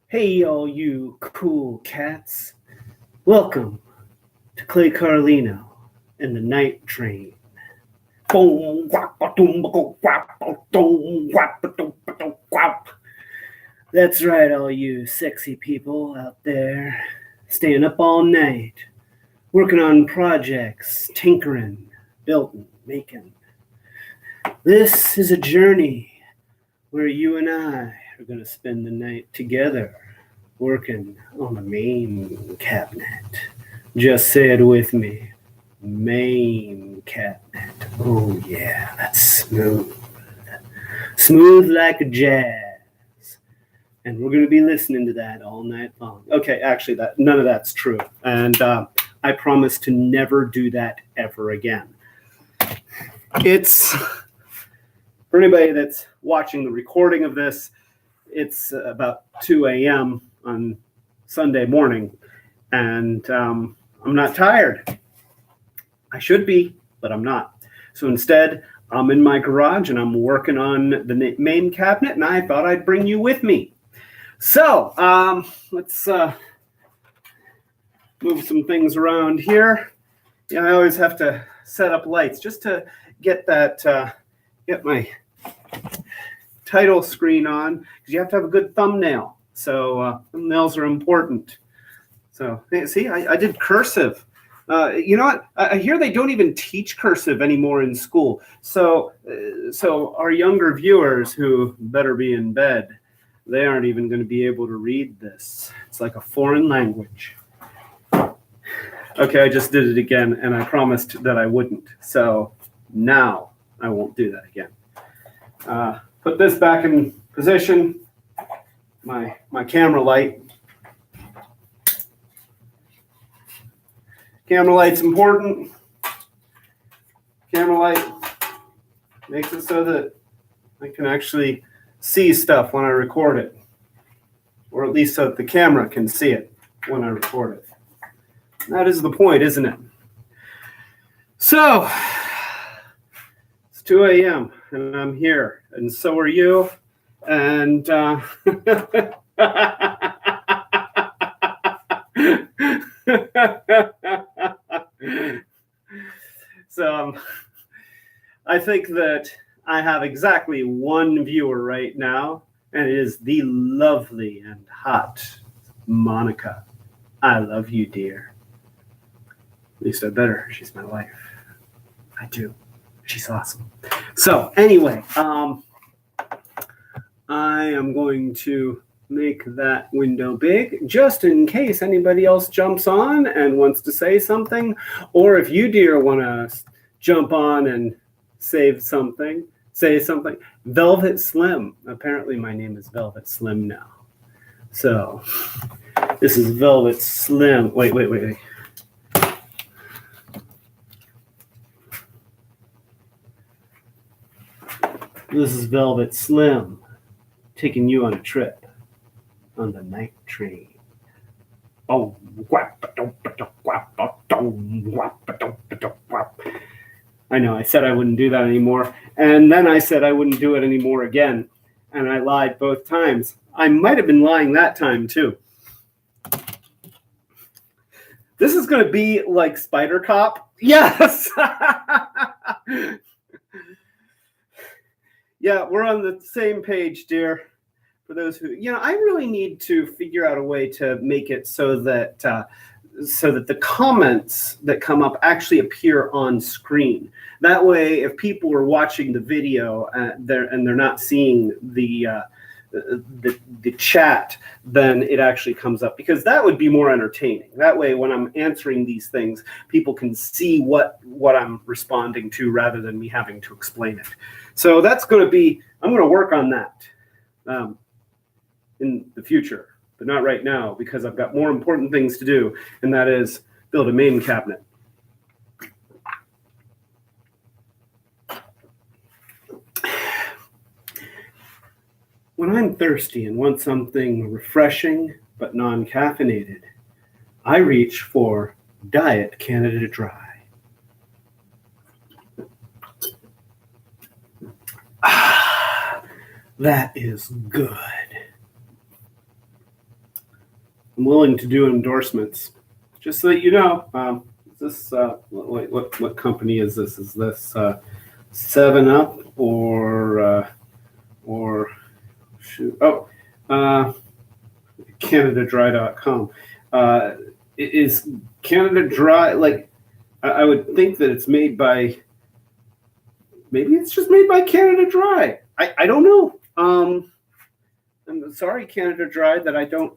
Hey, all you cool cats. Welcome to Clay Carlino and the Night Train. That's right, all you sexy people out there staying up all night, working on projects, tinkering, building, making. This is a journey where you and I are going to spend the night together working on a Mame cabinet. Just say it with me. Mame cabinet. Oh yeah, that's smooth. Smooth like a jazz. And we're going to be listening to that all night long. Okay, actually, none of that's true. And I promise to never do that ever again. It's, for anybody that's watching the recording of this, it's about 2 a.m. on Sunday morning, and I'm not tired. I should be, but I'm not. So instead, I'm in my garage, and I'm working on the Mame cabinet, and I thought I'd bring you with me. So let's move some things around here. Yeah, I always have to set up lights just to get that, get my title screen on, because you have to have a good thumbnail. So thumbnails are important. So see, I did cursive. You know what? I hear they don't even teach cursive anymore in school. So our younger viewers who better be in bed, they aren't even going to be able to read this. It's like a foreign language. Okay, I just did it again, and I promised that I wouldn't. So now I won't do that again. Put this back in position. My camera light. Camera light's important. Camera light makes it so that I can actually see stuff when I record it, or at least so that the camera can see it when I record it. That is the point, isn't it? So it's 2 a.m. and I'm here, and so are you. And so I think that I have exactly one viewer right now, and it is the lovely and hot Monica. I love you, dear. At least I better. She's my wife. I do. She's awesome. So anyway, I am going to make that window big just in case anybody else jumps on and wants to say something, or if you, dear, want to jump on and say something. Velvet Slim. Apparently my name is Velvet Slim now. So this is Velvet Slim. Wait. This is Velvet Slim taking you on a trip on the night train. Oh, I know, I said I wouldn't do that anymore, and then I said I wouldn't do it anymore again, and I lied both times. I might have been lying that time too. This is going to be like Spider Cop. Yes! Yeah, we're on the same page, dear. For those who, I really need to figure out a way to make it so that the comments that come up actually appear on screen. That way, if people are watching the video they're not seeing the chat, then it actually comes up, because that would be more entertaining. That way, when I'm answering these things, people can see what I'm responding to rather than me having to explain it. So that's going to be, I'm going to work on that in the future, but not right now, because I've got more important things to do, and that is build a Mame cabinet. When I'm thirsty and want something refreshing but non-caffeinated, I reach for Diet Canada Dry. Ah, that is good. I'm willing to do endorsements. Just so that you know, is this what company is this? Is this 7-Up or shoot? Oh, CanadaDry.com. Is Canada Dry, like, I would think that it's made by, maybe it's just made by Canada Dry. I don't know. I'm sorry, Canada Dry, that I don't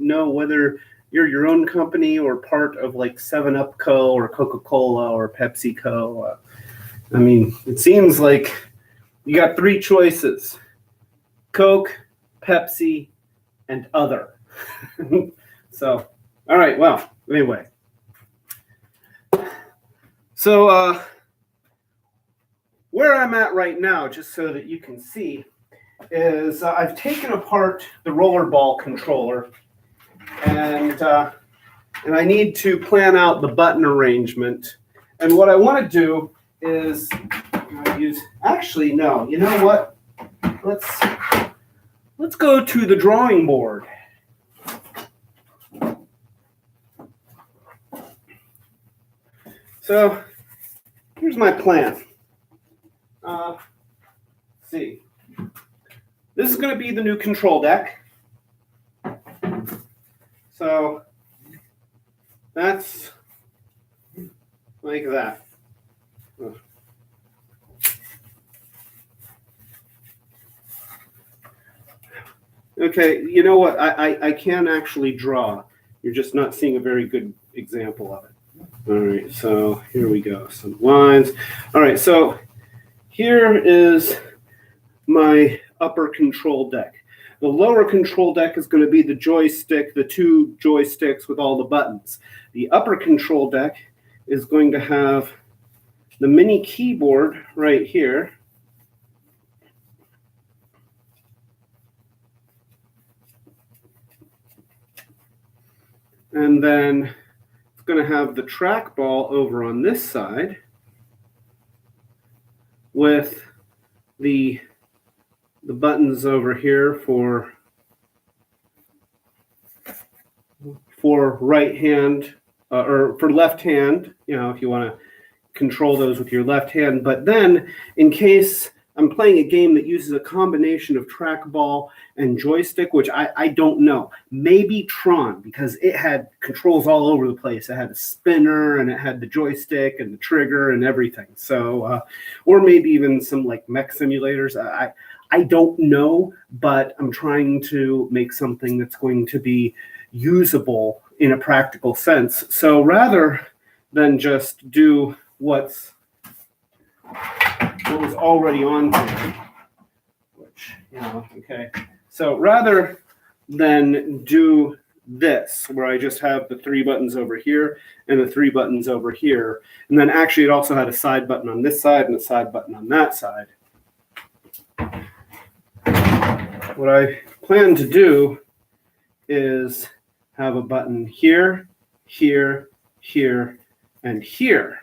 know whether you're your own company or part of like 7-Up Co. or Coca-Cola or PepsiCo. I mean, it seems like you got three choices: Coke, Pepsi, and other. So, all right, well, anyway. So, where I'm at right now, just so that you can see, is I've taken apart the rollerball controller, and I need to plan out the button arrangement. And what I want to do is use, actually, no, you know what? Let's go to the drawing board. So here's my plan. Let's see. This is going to be the new control deck. So that's like that. Okay, you know what? I can actually draw. You're just not seeing a very good example of it. All right, so here we go. Some lines. All right, so here is my upper control deck. The lower control deck is going to be the joystick, the two joysticks with all the buttons. The upper control deck is going to have the mini keyboard right here. And then it's going to have the trackball over on this side with the buttons over here for right hand or for left hand, you know, if you want to control those with your left hand. But then in case I'm playing a game that uses a combination of trackball and joystick, which I don't know. Maybe Tron, because it had controls all over the place. It had a spinner, and it had the joystick and the trigger and everything. So, or maybe even some like mech simulators. I don't know, but I'm trying to make something that's going to be usable in a practical sense. So rather than just do what was already on here, which, you know, okay. So rather than do this, where I just have the three buttons over here and the three buttons over here, and then actually it also had a side button on this side and a side button on that side. What I plan to do is have a button here, here, here, and here.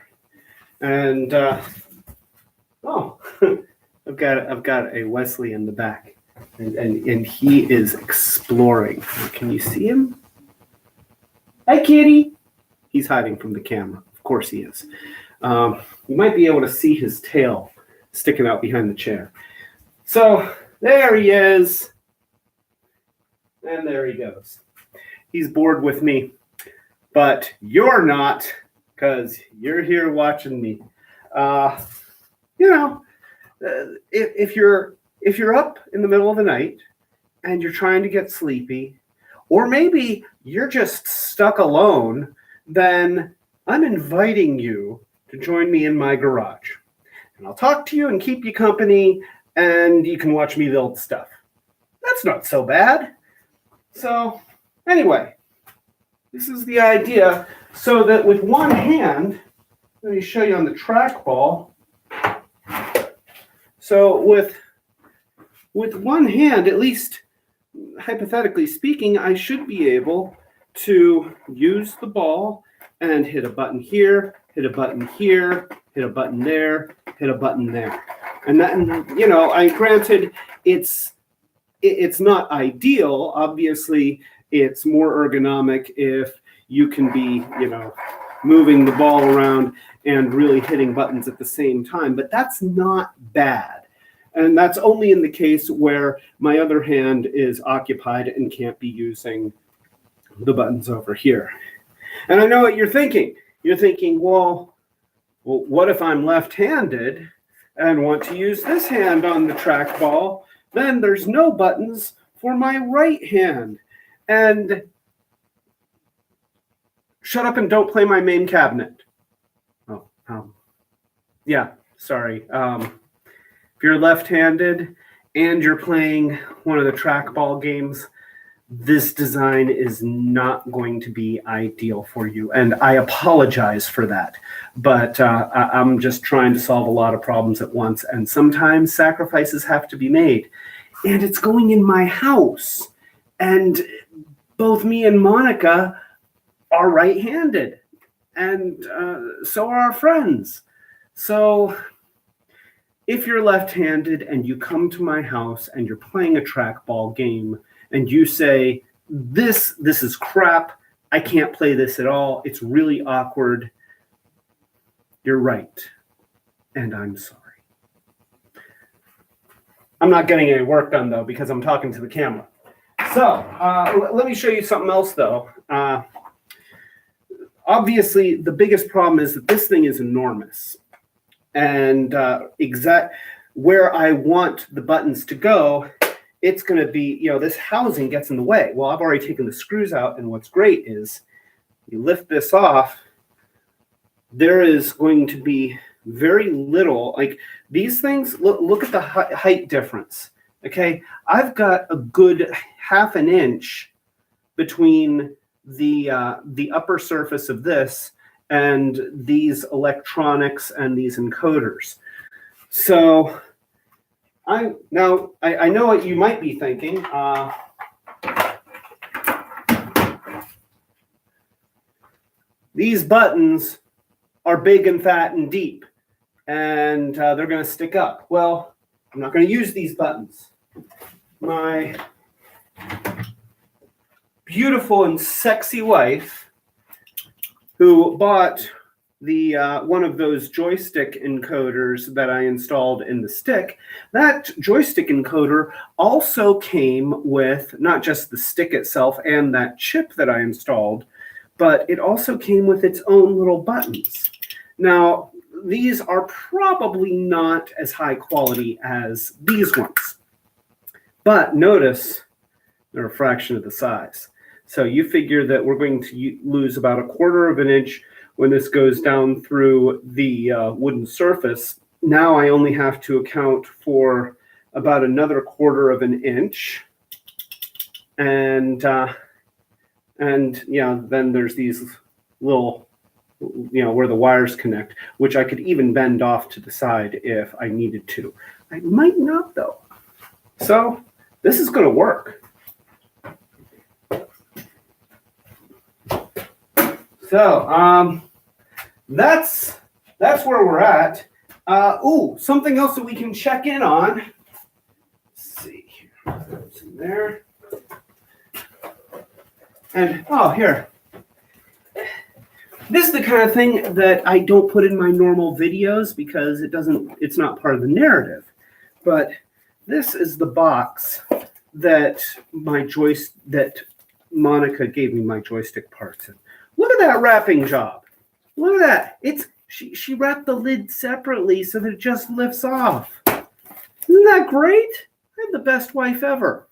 And oh, I've got a Wesley in the back, and he is exploring. Can you see him? Hi, kitty. He's hiding from the camera. Of course he is. You might be able to see his tail sticking out behind the chair. So there he is, and there he goes. He's bored with me, but you're not, because you're here watching me. You know, if you're up in the middle of the night and you're trying to get sleepy, or maybe you're just stuck alone, then I'm inviting you to join me in my garage. And I'll talk to you and keep you company, and you can watch me build stuff. That's not so bad. So anyway, this is the idea, so that with one hand, let me show you on the trackball. So with one hand, at least hypothetically speaking, I should be able to use the ball and hit a button here, hit a button here, hit a button there, hit a button there. And then, you know, granted, it's not ideal. Obviously, it's more ergonomic if you can be, moving the ball around and really hitting buttons at the same time. But that's not bad. And that's only in the case where my other hand is occupied and can't be using the buttons over here. And I know what you're thinking. You're thinking, well, what if I'm left-handed and want to use this hand on the trackball? Then there's no buttons for my right hand. And shut up and don't play my Mame cabinet. Yeah, sorry. If you're left-handed and you're playing one of the trackball games, this design is not going to be ideal for you. And I apologize for that. But I'm just trying to solve a lot of problems at once. And sometimes sacrifices have to be made. And it's going in my house. And both me and Monica are right-handed. And so are our friends. So if you're left-handed and you come to my house and you're playing a trackball game and you say, this is crap, I can't play this at all, it's really awkward, you're right. And I'm sorry. I'm not getting any work done, though, because I'm talking to the camera. So let me show you something else, though. Obviously, the biggest problem is that this thing is enormous. And exact where I want the buttons to go, it's going to be, this housing gets in the way. Well, I've already taken the screws out, and what's great is you lift this off, there is going to be very little, like these things, look at the height difference, okay? I've got a good ½ an inch between the upper surface of this and these electronics and these encoders. So I know what you might be thinking. These buttons are big and fat and deep, and they're going to stick up. Well, I'm not going to use these buttons. My beautiful and sexy wife, who bought the one of those joystick encoders that I installed in the stick, that joystick encoder also came with not just the stick itself and that chip that I installed, but it also came with its own little buttons. Now, these are probably not as high quality as these ones, but notice they're a fraction of the size. So you figure that we're going to lose about a ½ of an inch when this goes down through the wooden surface. Now I only have to account for about another ½ of an inch. And yeah, then there's these little, where the wires connect, which I could even bend off to the side if I needed to. I might not, though. So this is going to work. So that's where we're at. Something else that we can check in on. Let's see here. What's in there? And here. This is the kind of thing that I don't put in my normal videos because it's not part of the narrative. But this is the box that Monica gave me my joystick parts in. Look at that wrapping job. Look at that. She wrapped the lid separately so that it just lifts off. Isn't that great? I have the best wife ever.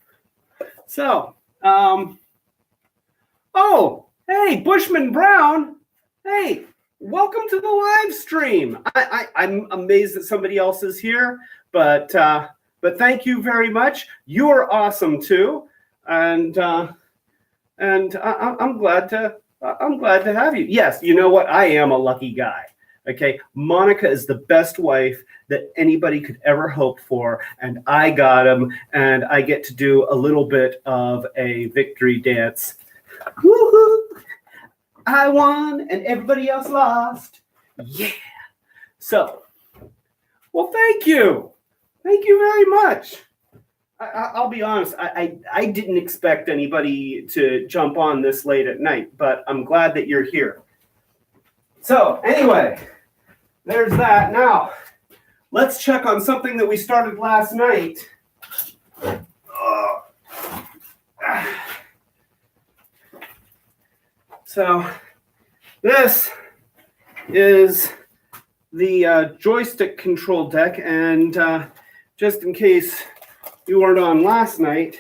So, hey, Bushman Brown. Hey, welcome to the live stream. I'm amazed that somebody else is here, but thank you very much. You are awesome too, and I'm glad to have you. Yes, you know what? I am a lucky guy. Okay, Monica is the best wife that anybody could ever hope for, and I got him, and I get to do a little bit of a victory dance. Woohoo! I won, and everybody else lost. Yeah. So, well, thank you. Thank you very much. I'll be honest, I didn't expect anybody to jump on this late at night, but I'm glad that you're here. So anyway, there's that. Now, let's check on something that we started last night. So this is the joystick control deck, and just in case you weren't on last night,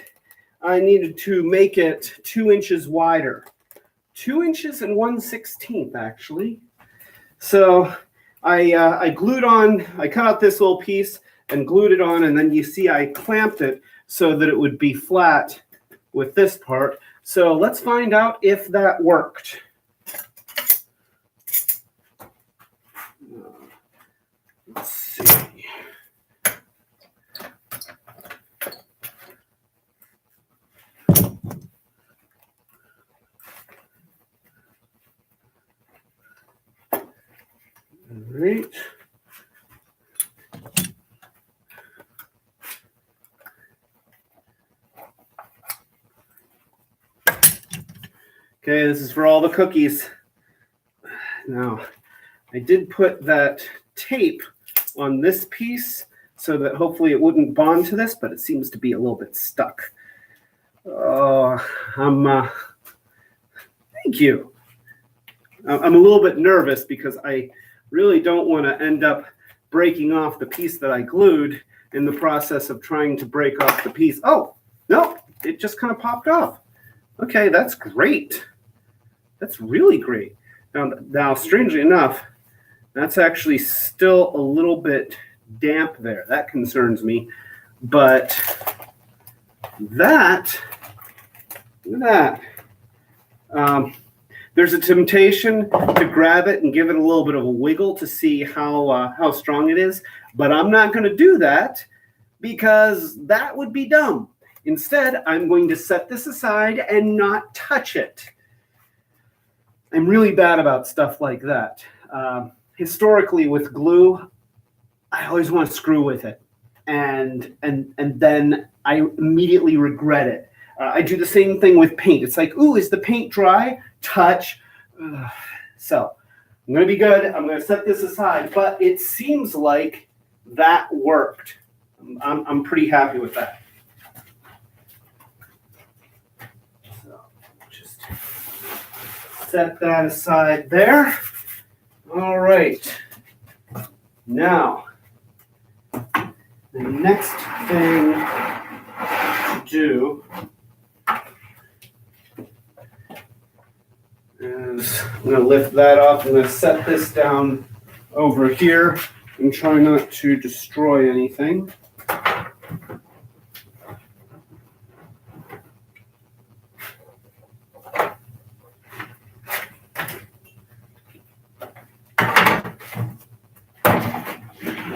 I needed to make it 2 inches wider. 2 inches and 1/16 actually. So I glued on, I cut out this little piece and glued it on, and then you see I clamped it so that it would be flat with this part. So let's find out if that worked. Let's see. All right. Okay, this is for all the cookies. Now, I did put that tape on this piece so that hopefully it wouldn't bond to this, but it seems to be a little bit stuck. Oh, thank you. I'm a little bit nervous because I really don't want to end up breaking off the piece that I glued in the process of trying to break off the piece. Oh, no, it just kind of popped off. Okay, that's great. That's really great. Now, strangely enough, that's actually still a little bit damp there. That concerns me. But that, look at that. There's a temptation to grab it and give it a little bit of a wiggle to see how strong it is. But I'm not going to do that because that would be dumb. Instead, I'm going to set this aside and not touch it. I'm really bad about stuff like that. Historically, with glue, I always want to screw with it, and then I immediately regret it. I do the same thing with paint. It's like, ooh, is the paint dry? Touch. So I'm going to be good. I'm going to set this aside, but it seems like that worked. I'm pretty happy with that. So just set that aside there. All right. Now, the next thing to do is I'm going to lift that up. I'm going to set this down over here and try not to destroy anything.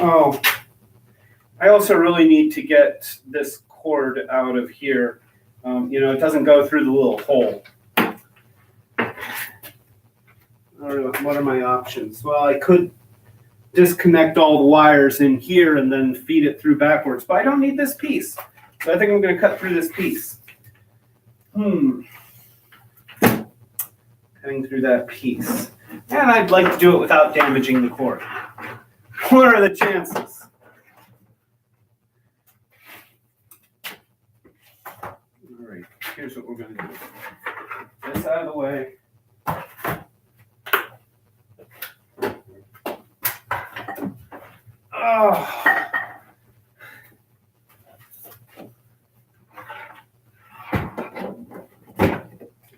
Oh, I also really need to get this cord out of here. It doesn't go through the little hole. What are my options? Well, I could disconnect all the wires in here and then feed it through backwards, but I don't need this piece. So I think I'm going to cut through this piece. Cutting through that piece. And I'd like to do it without damaging the cord. What are the chances? All right, here's what we're going to do. This out of the way. Oh. I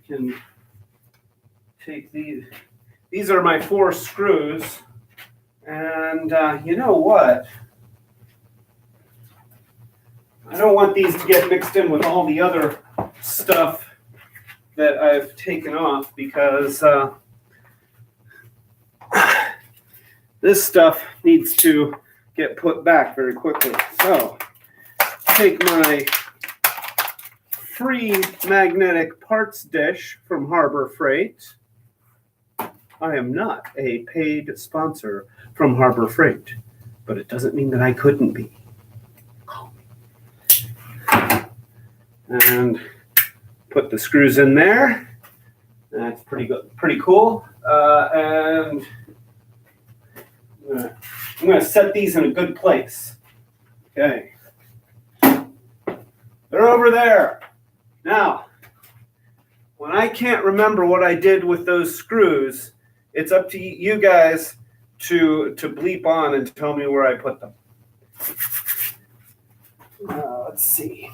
can take these. These are my 4 screws. And you know what? I don't want these to get mixed in with all the other stuff that I've taken off because this stuff needs to get put back very quickly. So, take my free magnetic parts dish from Harbor Freight. I am not a paid sponsor from Harbor Freight, but it doesn't mean that I couldn't be. Call me. and put the screws in there. That's pretty good, pretty cool. And I'm going to set these in a good place. Okay. They're over there. Now, when I can't remember what I did with those screws, it's up to you guys to bleep on and tell me where I put them. Let's see.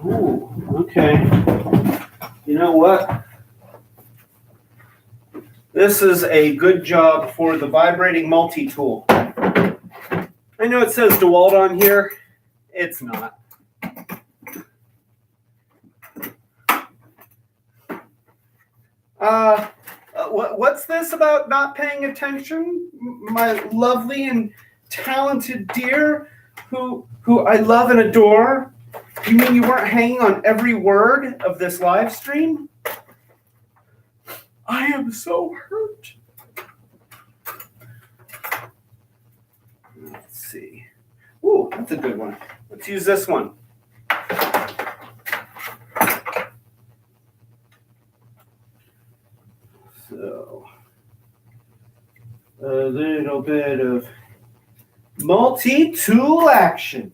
Ooh, okay. You know what? This is a good job for the vibrating multi-tool. I know it says DeWalt on here. It's not. What's this about not paying attention? My lovely and talented dear, who I love and adore. You mean you weren't hanging on every word of this live stream? I am so hurt. Let's see. Ooh, that's a good one. Let's use this one. So, a little bit of multi-tool action.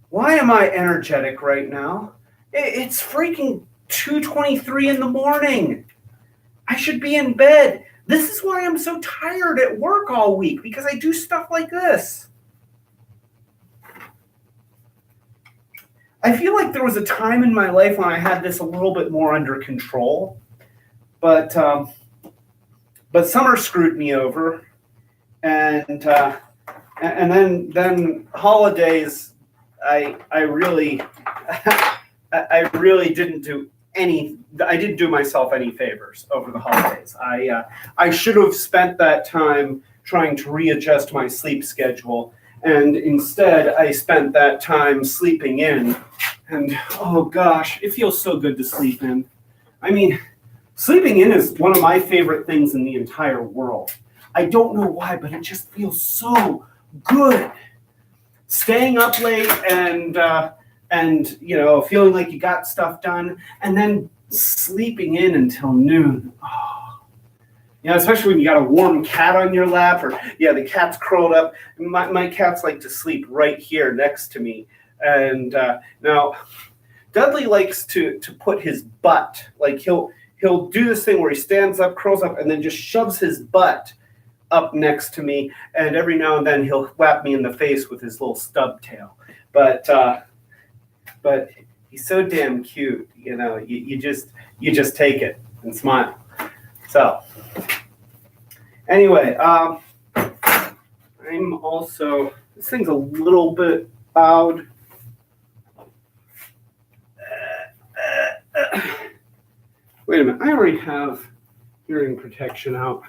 Why am I energetic right now? It's freaking 2:23 in the morning. I should be in bed. This is why I'm so tired at work all week, because I do stuff like this. I feel like there was a time in my life when I had this a little bit more under control, but summer screwed me over, and then holidays. I really didn't do I didn't do myself any favors over the holidays. I should have spent that time trying to readjust my sleep schedule, and instead I spent that time sleeping in. And oh gosh, it feels so good to sleep in. I mean, sleeping in is one of my favorite things in the entire world. I don't know why, but it just feels so good. Staying up late and feeling like you got stuff done, and then sleeping in until noon. Oh. Especially when you got a warm cat on your lap, or the cat's curled up. My cats like to sleep right here next to me, and now Dudley likes to put his butt, like he'll do this thing where he stands up, curls up, and then just shoves his butt up next to me, and every now and then he'll whap me in the face with his little stub tail. But he's so damn cute, you just take it and smile. So anyway, I'm also, this thing's a little bit loud. Wait a minute, I already have hearing protection out.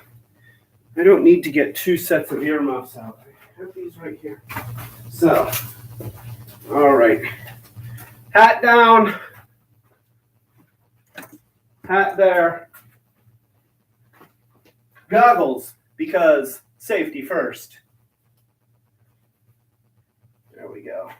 I don't need to get two sets of earmuffs out. I have these right here. So, all right. Hat down. Hat there. Goggles, because safety first. There we go.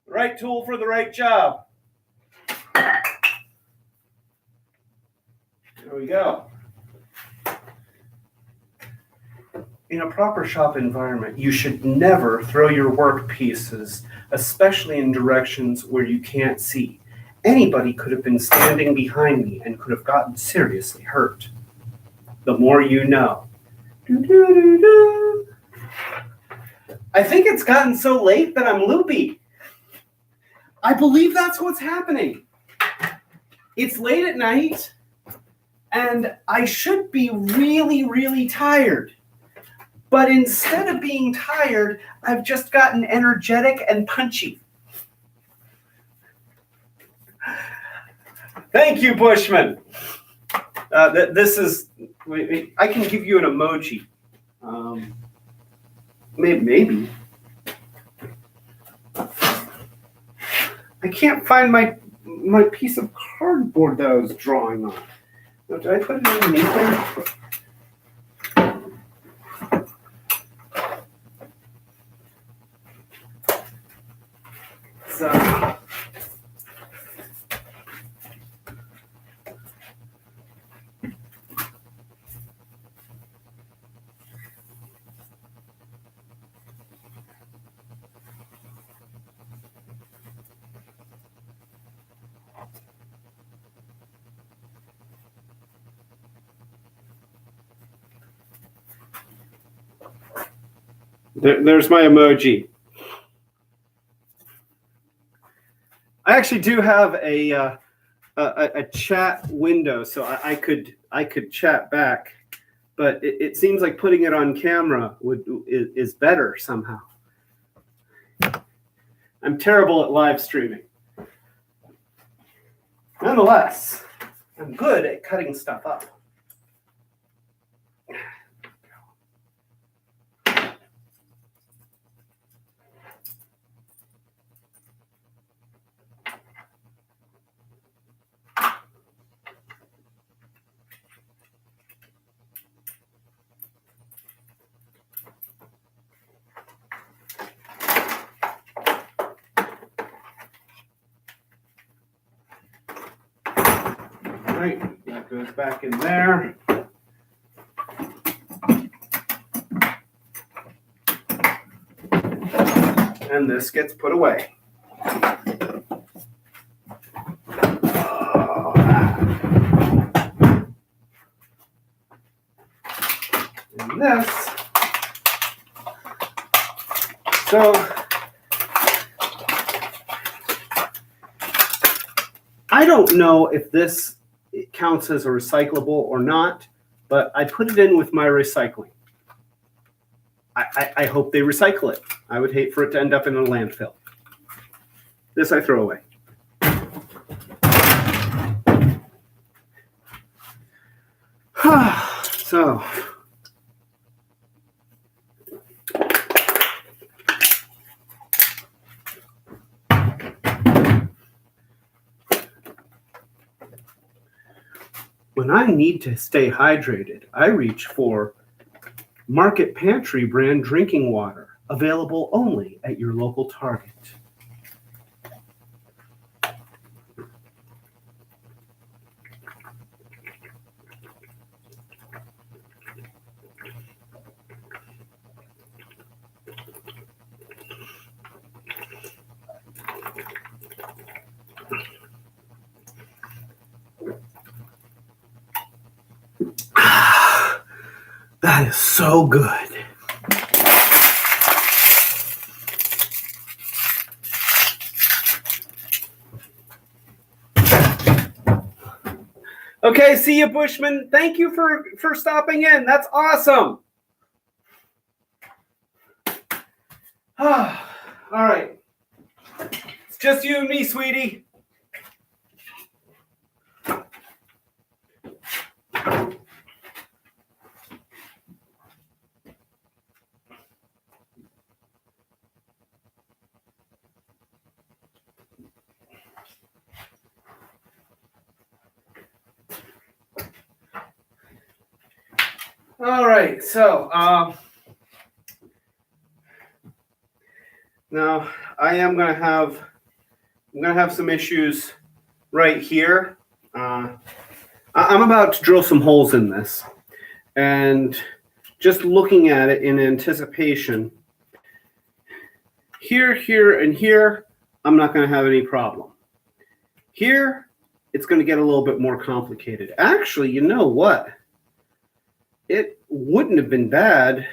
Right tool for the right job. There we go. In a proper shop environment, you should never throw your work pieces, especially in directions where you can't see. Anybody could have been standing behind me and could have gotten seriously hurt. The more you know. I think it's gotten so late that I'm loopy. I believe that's what's happening. It's late at night, and I should be really, really tired. But instead of being tired, I've just gotten energetic and punchy. Thank you, Bushman. This is, I can give you an emoji. Maybe. I can't find my piece of cardboard that I was drawing on. Did I put it underneath there? So, there's my emoji. I actually do have a chat window, so I could chat back, but it seems like putting it on camera is better somehow. I'm terrible at live streaming. Nonetheless, I'm good at cutting stuff up. Right, that goes back in there. And this gets put away. And this. So I don't know if this counts as a recyclable or not, but I put it in with my recycling. I hope they recycle it. I would hate for it to end up in a landfill. This I throw away. So, when I need to stay hydrated, I reach for Market Pantry brand drinking water, available only at your local Target. That is so good. Okay, see you, Bushman. Thank you for stopping in. That's awesome. All right. It's just you and me, sweetie. All right, so now I'm gonna have some issues right here. I'm about to drill some holes in this, and just looking at it in anticipation, here, here, and here, I'm not going to have any problem. Here, it's going to get a little bit more complicated. Actually, you know what? It wouldn't have been bad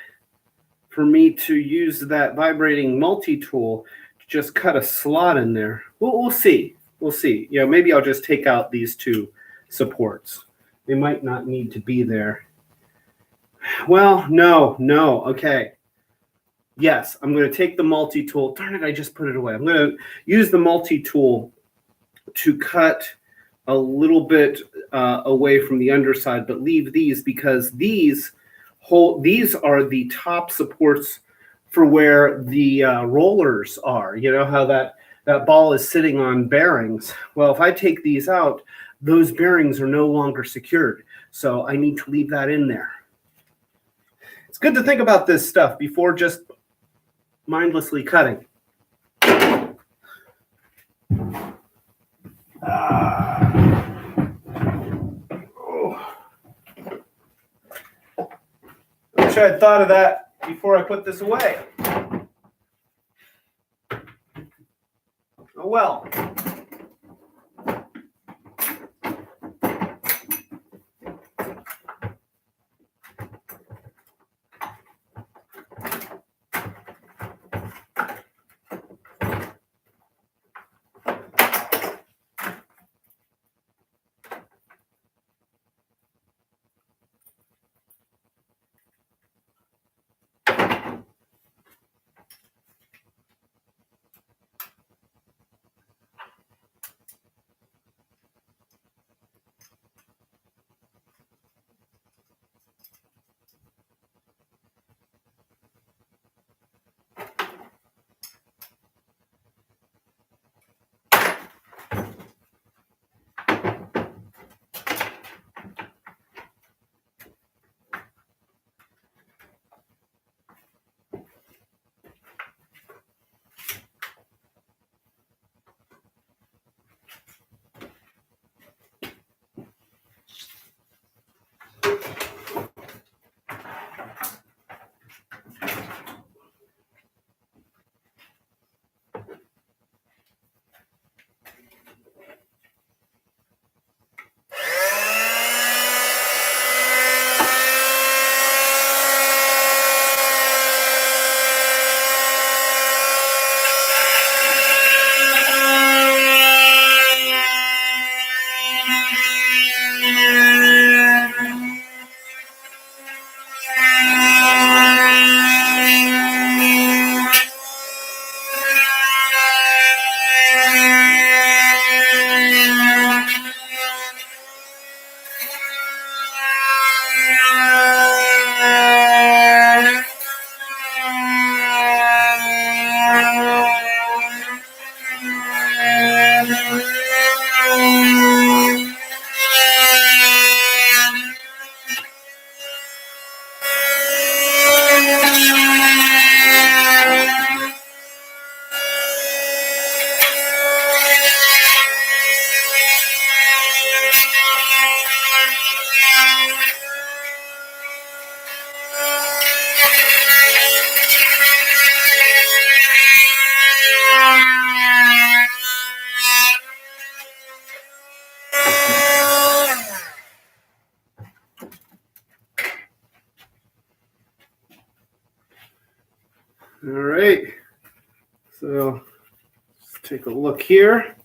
for me to use that vibrating multi-tool to just cut a slot in there. We'll see. We'll see. You know, maybe I'll just take out these two supports. They might not need to be there. Well, no. Okay. Yes, I'm going to take the multi-tool. Darn it, I just put it away. I'm going to use the multi-tool to cut a little bit away from the underside, but leave these because these are the top supports for where the rollers are. You know how that ball is sitting on bearings? Well, if I take these out, those bearings are no longer secured. So I need to leave that in there. It's good to think about this stuff before just mindlessly cutting. I wish I had thought of that before I put this away. Oh well. All right, so let's take a look here.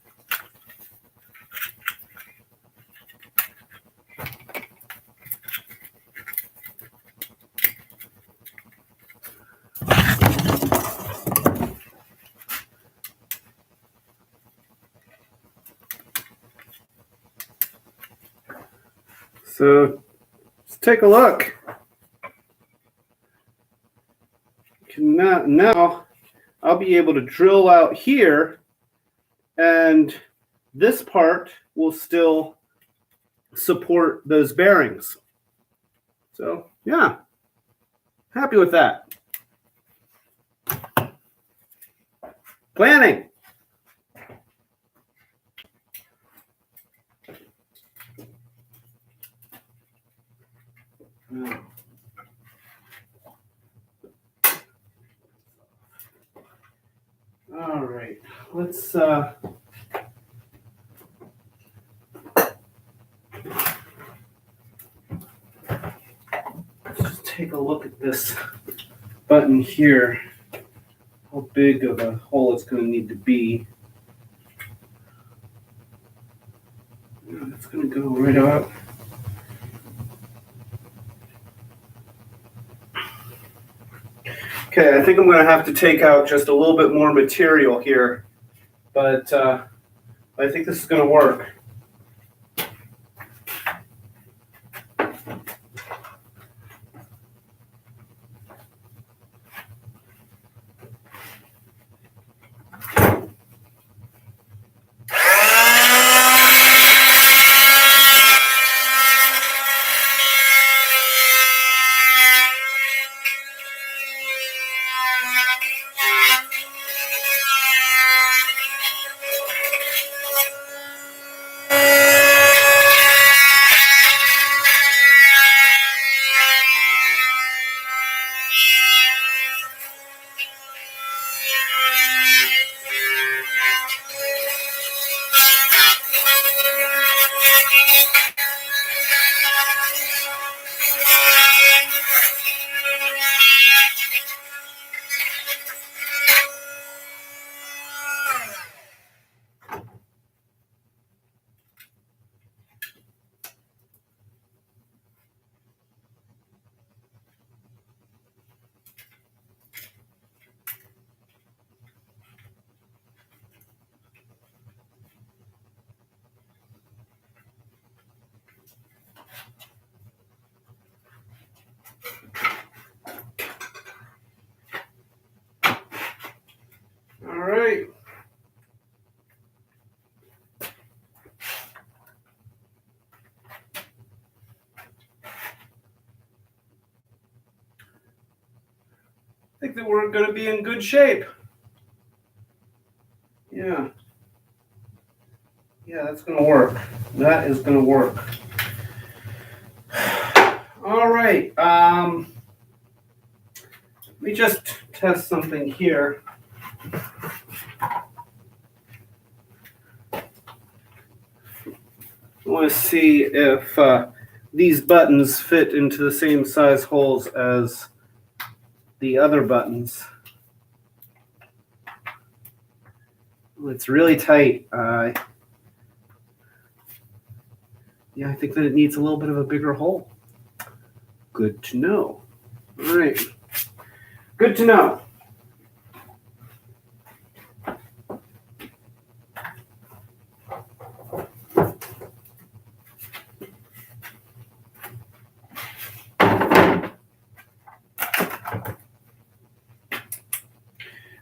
So let's take a look. Now I'll be able to drill out here, and this part will still support those bearings. So yeah, happy with that. Planning. right, let's just take a look at this button here, how big of a hole it's going to need to be. It's going to go right up. Okay, I think I'm going to have to take out just a little bit more material here, but I think this is going to work. All right. I think that we're going to be in good shape. Yeah. Yeah, that's going to work. That is going to work. All right. Let me just test something here. I want to see if these buttons fit into the same size holes as the other buttons. Well, it's really tight. Yeah, I think that it needs a little bit of a bigger hole. Good to know. All right. Good to know.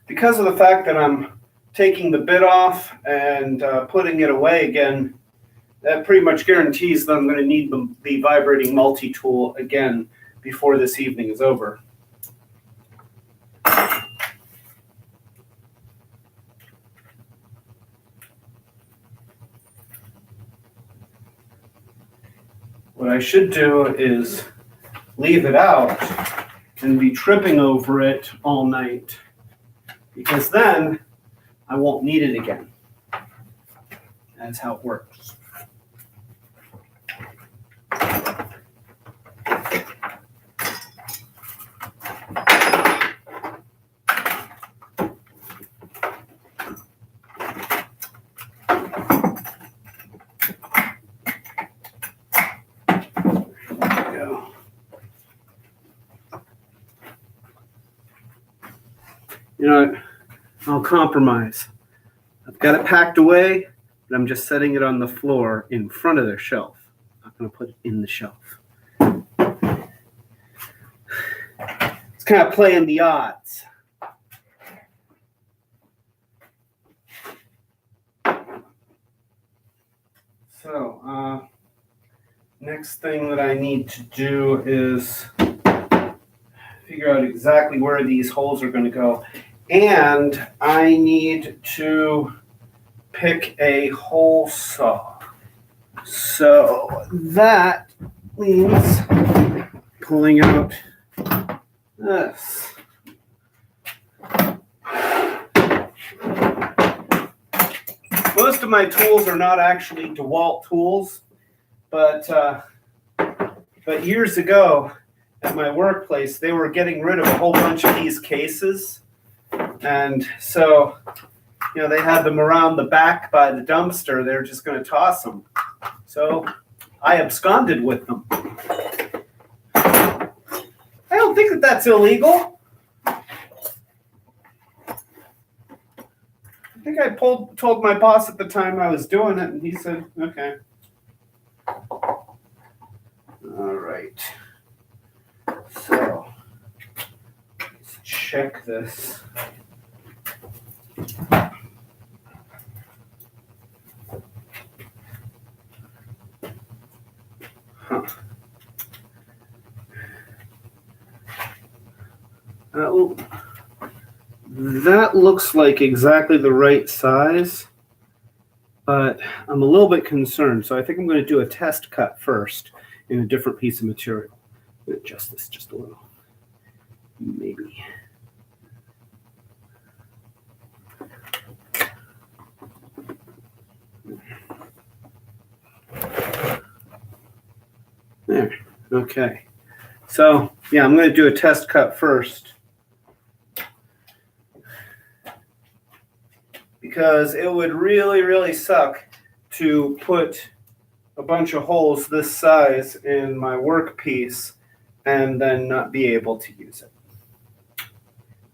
Because of the fact that I'm taking the bit off and putting it away again, that pretty much guarantees that I'm going to need the vibrating multi-tool again before this evening is over. What I should do is leave it out and be tripping over it all night, because then I won't need it again. That's how it works. You know, I'll compromise. I've got it packed away, but I'm just setting it on the floor in front of the shelf. I'm not going to put it in the shelf. It's kind of playing the odds. So, next thing that I need to do is figure out exactly where these holes are going to go. And I need to pick a hole saw. So that means pulling out this. most of my tools are not actually DeWalt tools, but years ago at my workplace, they were getting rid of a whole bunch of these cases. And so, they had them around the back by the dumpster. They're just going to toss them. So I absconded with them. I don't think that that's illegal. I think I told my boss at the time I was doing it, and he said, okay. All right. So let's check this. Huh. That looks like exactly the right size, but I'm a little bit concerned. So I think I'm going to do a test cut first in a different piece of material. I'm going to adjust this just a little. Maybe. There. Okay. So, yeah, I'm going to do a test cut first, because it would really, really suck to put a bunch of holes this size in my workpiece and then not be able to use it.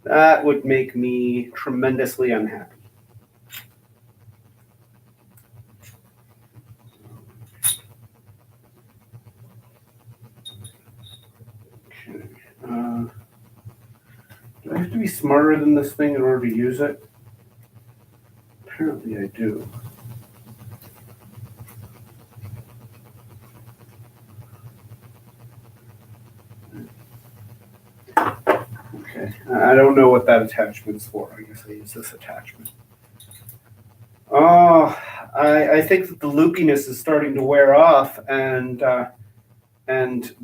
That would make me tremendously unhappy. Do I have to be smarter than this thing in order to use it? Apparently I do. Okay, I don't know what that attachment's for. I guess I use this attachment. Oh, I think that the loopiness is starting to wear off, and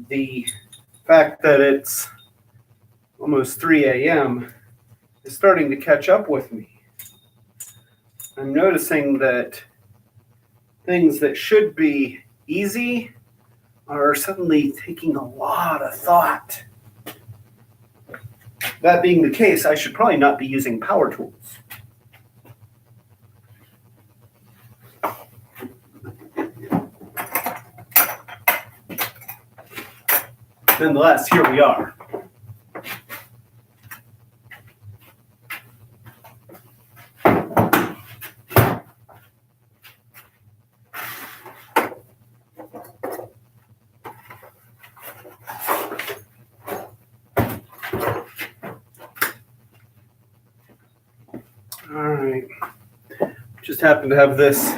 the fact that it's almost 3 a.m. is starting to catch up with me. I'm noticing that things that should be easy are suddenly taking a lot of thought. That being the case, I should probably not be using power tools. Nonetheless, here we are. All right. Just happen to have this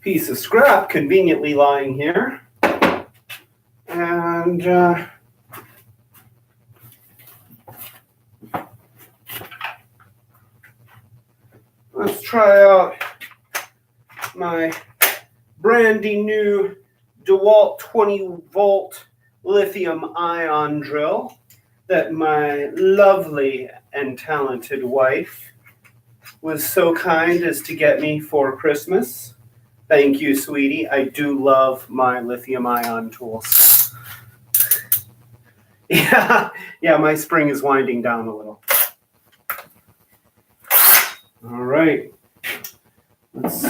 piece of scrap conveniently lying here. And let's try out my brandy new DeWalt 20-volt lithium-ion drill that my lovely and talented wife was so kind as to get me for Christmas. Thank you, sweetie. I do love my lithium-ion tools. Yeah, my spring is winding down a little. All right. Let's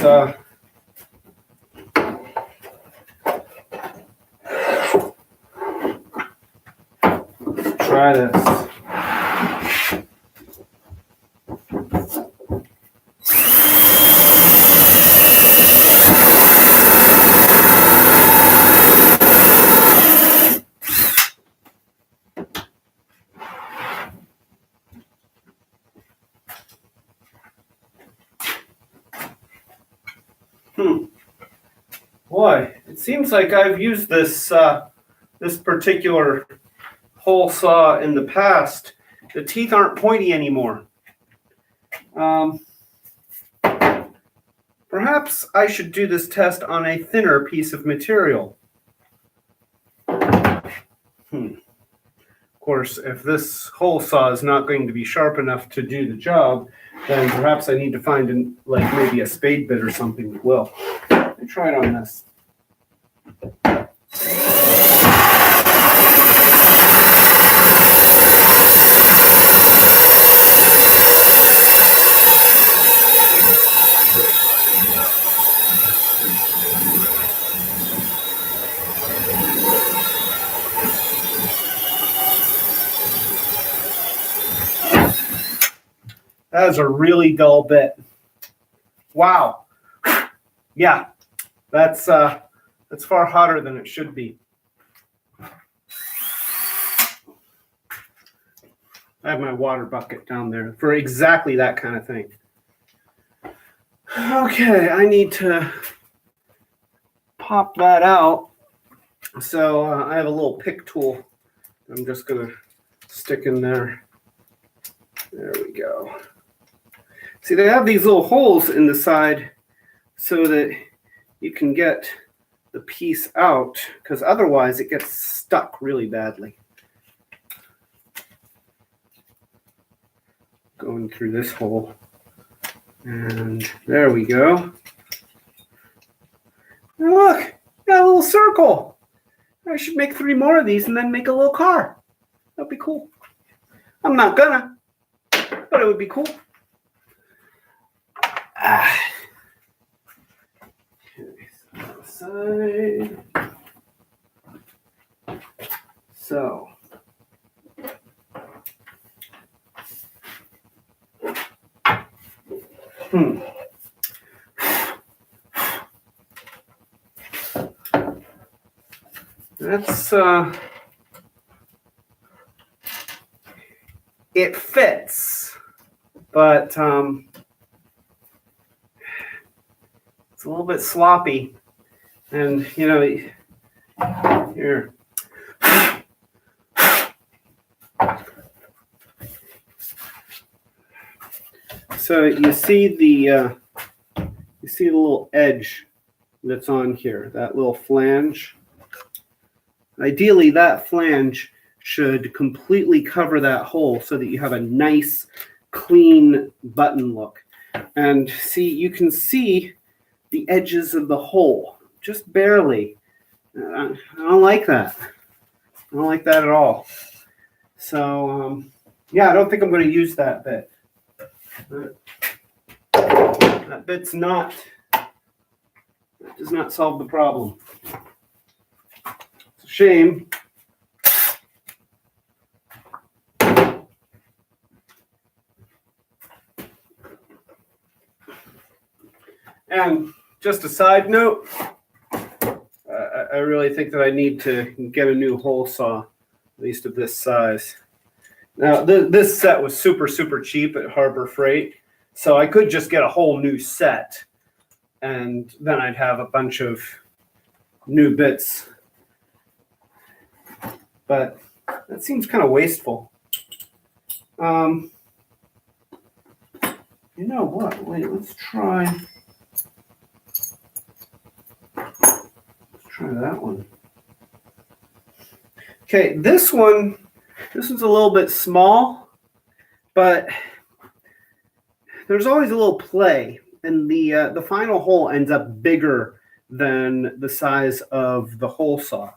try this. Boy, it seems like I've used this this particular hole saw in the past. The teeth aren't pointy anymore. Perhaps I should do this test on a thinner piece of material. course, if this hole saw is not going to be sharp enough to do the job, then perhaps I need to find like maybe a spade bit or something that will. Let me try it on this. That is a really dull bit. Wow. Yeah, that's far hotter than it should be. I have my water bucket down there for exactly that kind of thing. Okay, I need to pop that out. So I have a little pick tool. I'm just going to stick in there. There we go. See, they have these little holes in the side so that you can get the piece out, because otherwise it gets stuck really badly. Going through this hole. And there we go. And look, got a little circle. I should make 3 more of these and then make a little car. That'd be cool. I'm not gonna, but it would be cool. Okay, side. So. That's it fits, but it's a little bit sloppy, and you know, here. So you see the little edge that's on here, that little flange. Ideally, that flange should completely cover that hole so that you have a nice, clean button look. And see, you can see the edges of the hole, just barely. I don't like that. I don't like that at all. So, yeah, I don't think I'm going to use that bit. That bit's not, that does not solve the problem. It's a shame. And just a side note, I really think that I need to get a new hole saw, at least of this size. Now, this set was super, super cheap at Harbor Freight, so I could just get a whole new set, and then I'd have a bunch of new bits. But that seems kind of wasteful. You know what? Wait, let's try that one. Okay, this one's a little bit small, but there's always a little play, and the final hole ends up bigger than the size of the hole saw.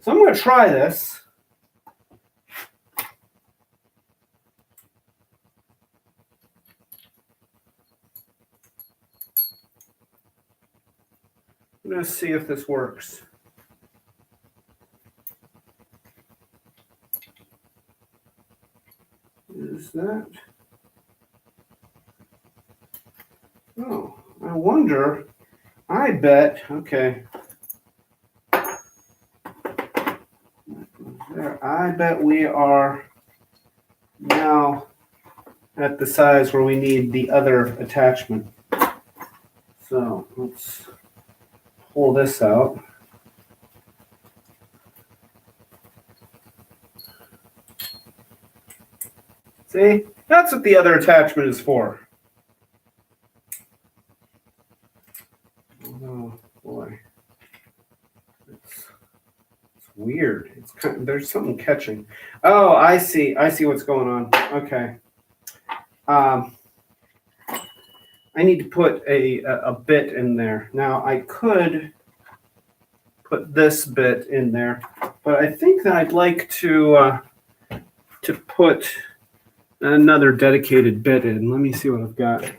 So I'm going to try this. I'm going to see if this works. Is that? Oh, I wonder. I bet. Okay. There. I bet we are now at the size where we need the other attachment. So let's pull this out. See, that's what the other attachment is for. Oh boy, it's weird. It's There's something catching. Oh, I see. I see what's going on. Okay. I need to put a bit in there. Now, I could put this bit in there, but I think that I'd like to put another dedicated bit in. Let me see what I've got.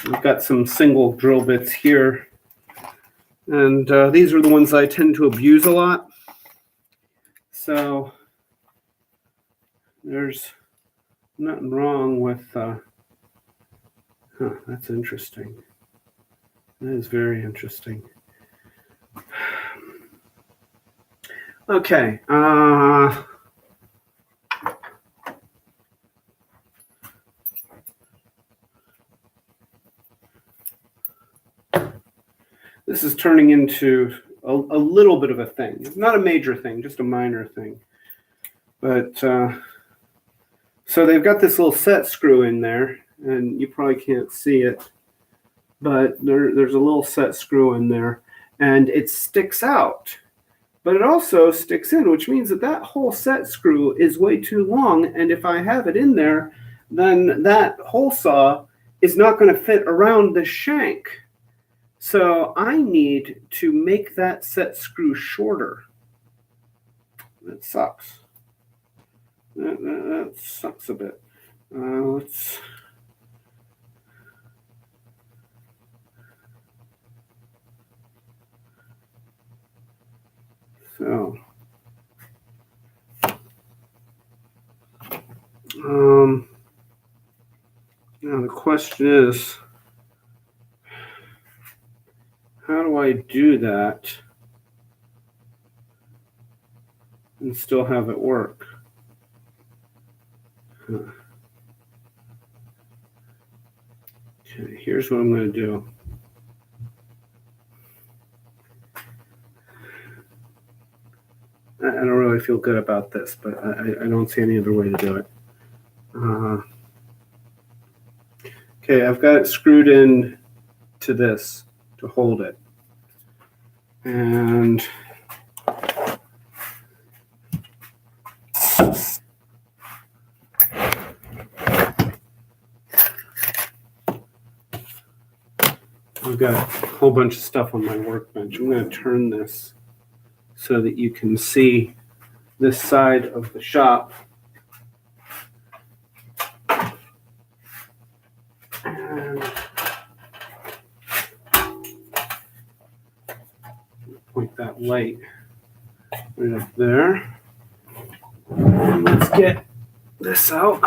I've got some single drill bits here, and these are the ones I tend to abuse a lot. So there's nothing wrong with, that's interesting. That is very interesting. Okay. This is turning into a little bit of a thing. It's not a major thing, just a minor thing. But so they've got this little set screw in there, and you probably can't see it, but there's a little set screw in there, and it sticks out. But it also sticks in, which means that that whole set screw is way too long, and if I have it in there, then that hole saw is not going to fit around the shank. So I need to make that set screw shorter. That sucks. That sucks a bit. Let's... So, now the question is, how do I do that and still have it work? Okay, here's what I'm going to do. I don't really feel good about this, but I don't see any other way to do it. Okay, I've got it screwed in to this to hold it. And I've got a whole bunch of stuff on my workbench. I'm going to turn this so that you can see this side of the shop. And point that light right up there. And let's get this out.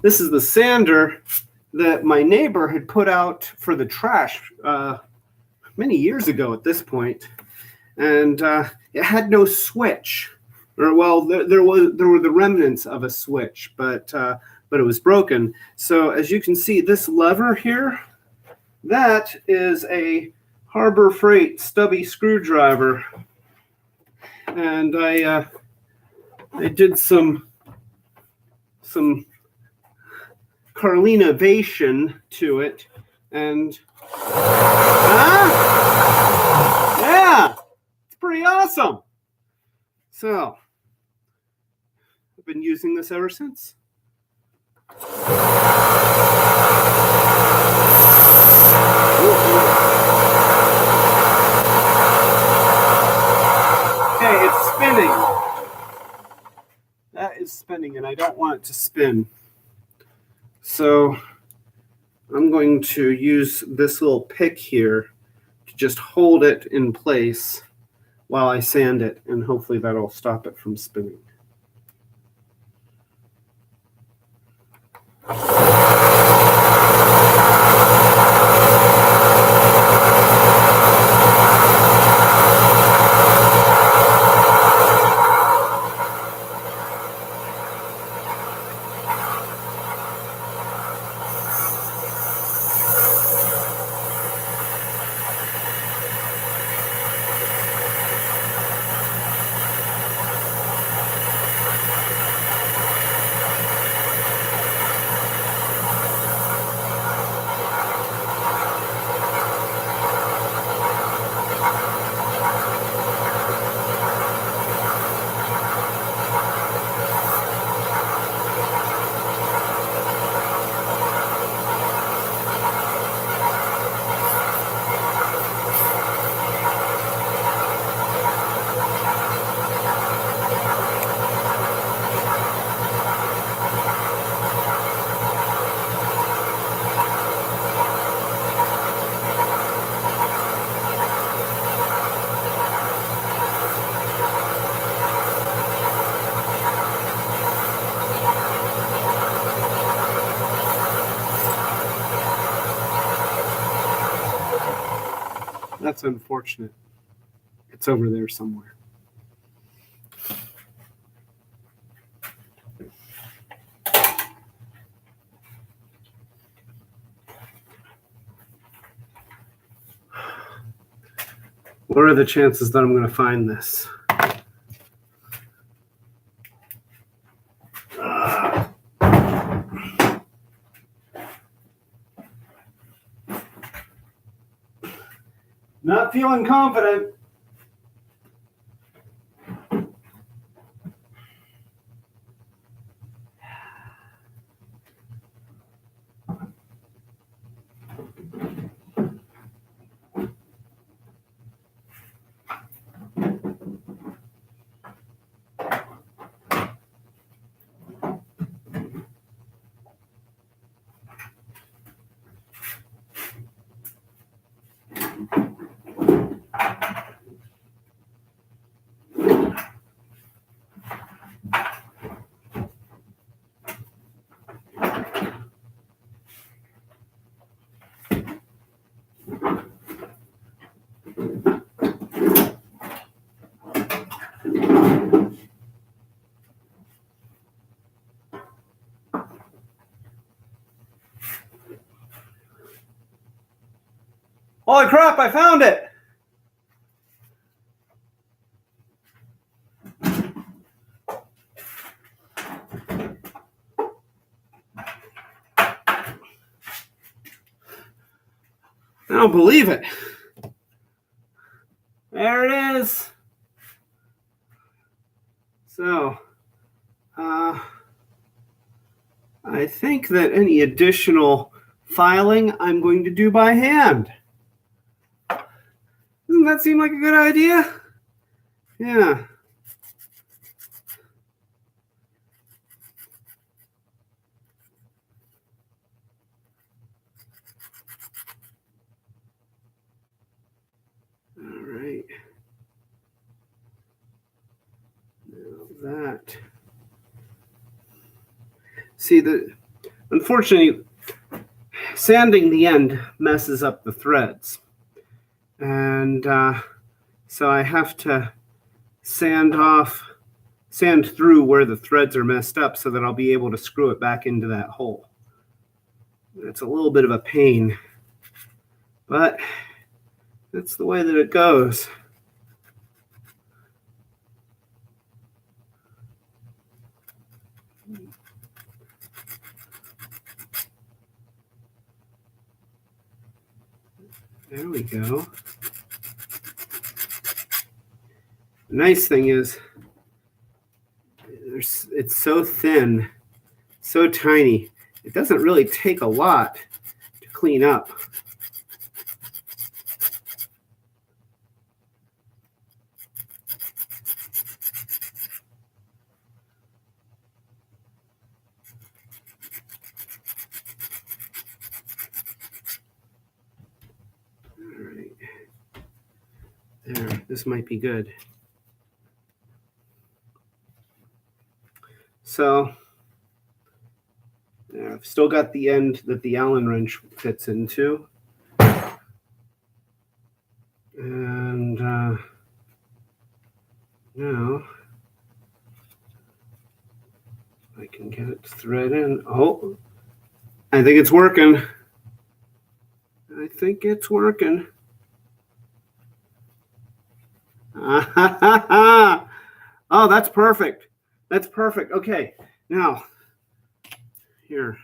This is the sander that my neighbor had put out for the trash many years ago at this point, and it had no switch, or well, there were the remnants of a switch, but it was broken. So as you can see, this lever here, that is a Harbor Freight stubby screwdriver, and I did some Carlinovation to it, and yeah, it's pretty awesome. So I've been using this ever since. Okay, it's spinning. That is spinning, and I don't want it to spin. So I'm going to use this little pick here to just hold it in place while I sand it, and hopefully that'll stop it from spinning. That's unfortunate. It's over there somewhere. What are the chances that I'm going to find this? Not feeling confident. Holy crap, I found it! I don't believe it. There it is. So, I think that any additional filing I'm going to do by hand. Doesn't that seem like a good idea? Yeah. All right. Now that. See, unfortunately, sanding the end messes up the threads. And so I have to sand through where the threads are messed up so that I'll be able to screw it back into that hole. It's a little bit of a pain, but that's the way that it goes. There we go. The nice thing is, it's so thin, so tiny. It doesn't really take a lot to clean up. All right. There, this might be good. So I've still got the end that the Allen wrench fits into. And now I can get it to thread in. Oh, I think it's working. I think it's working. Oh, that's perfect. That's perfect. Okay, now here.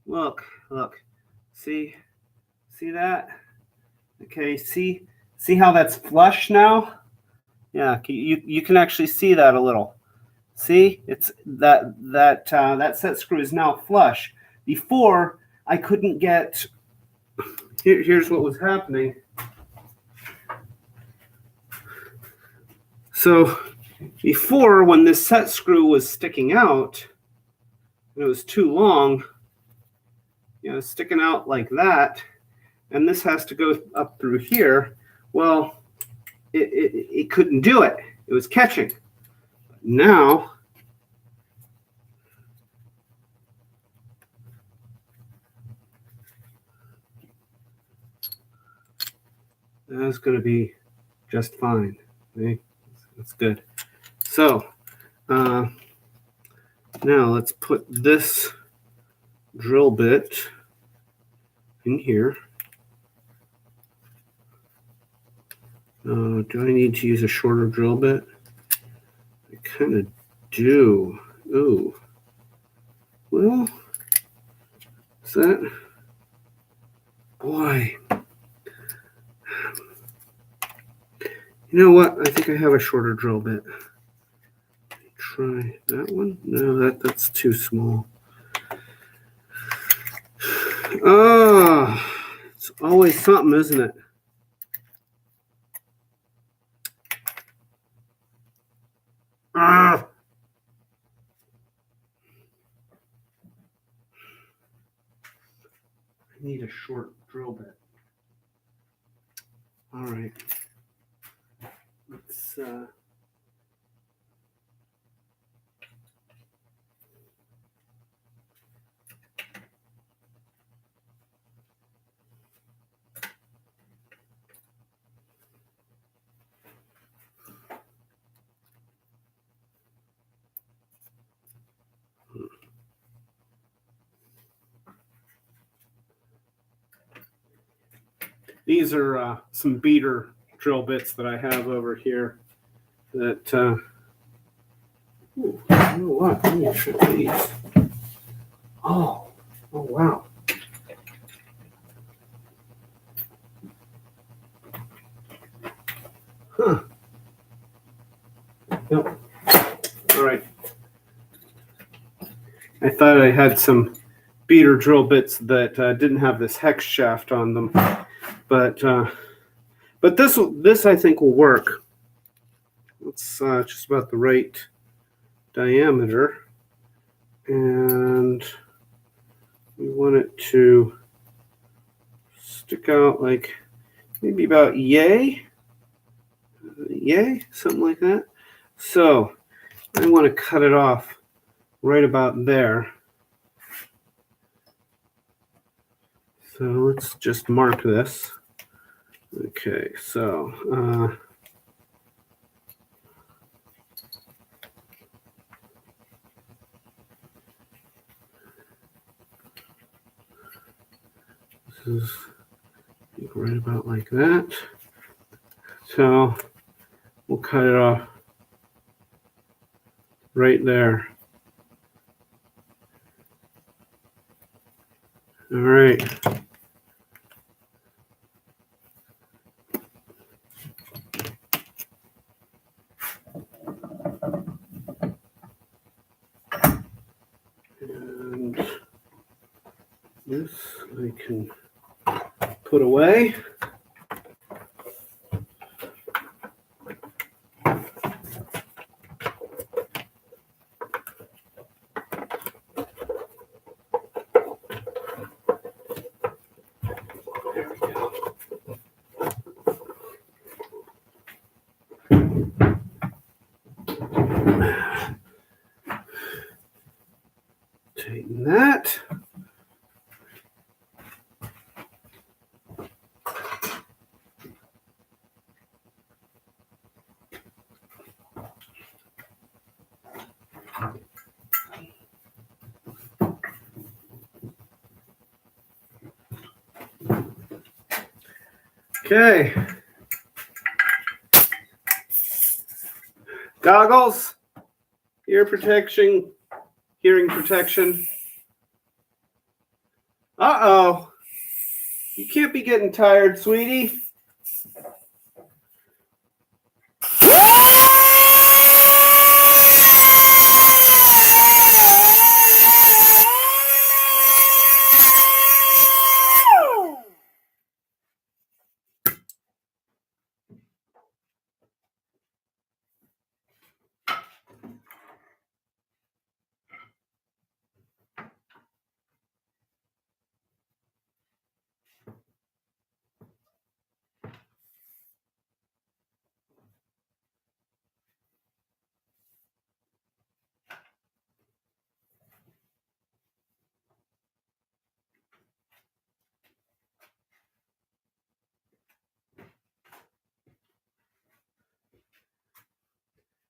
Look. See that? Okay, see how that's flush now? Yeah, you can actually see that a little. See, it's that set screw is now flush. Before I couldn't get. Here's what was happening. So before, when this set screw was sticking out, and it was too long, sticking out like that, and this has to go up through here. Well, it couldn't do it. It was catching. Now, That's going to be just fine. Okay? That's good. So now let's put this drill bit in here. Do I need to use a shorter drill bit? I kind of do. Ooh. Well, is that? Boy. You know what? I think I have a shorter drill bit. Try that one. No, that's too small. Oh, it's always something, isn't it? Ah. I need a short drill bit. All right. Let's these are some beater drill bits that I have over here that ooh, you know what? Let me try these. Oh wow. Huh. Yep. All right. I thought I had some beater drill bits that didn't have this hex shaft on them, but this I think will work. It's just about the right diameter, and we want it to stick out like maybe about yay, something like that. So I want to cut it off right about there. So let's just mark this. Okay, so this is right about like that. So we'll cut it off right there. All right. And this I can put away. There we go. Tighten that. Okay. Goggles, ear protection, hearing protection. Uh-oh. You can't be getting tired, sweetie.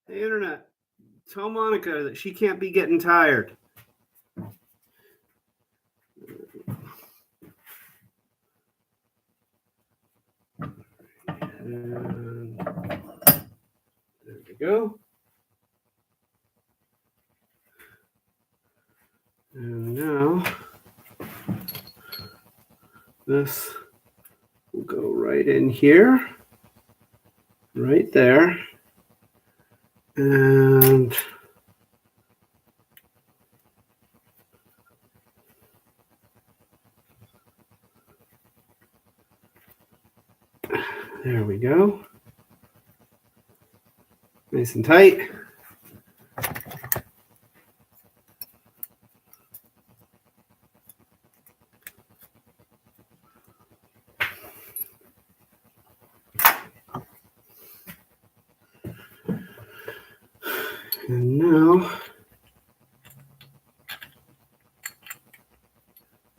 Hey, Internet, tell Monica that she can't be getting tired. And there we go. And now this will go right in here, right there. And there we go. Nice and tight. And now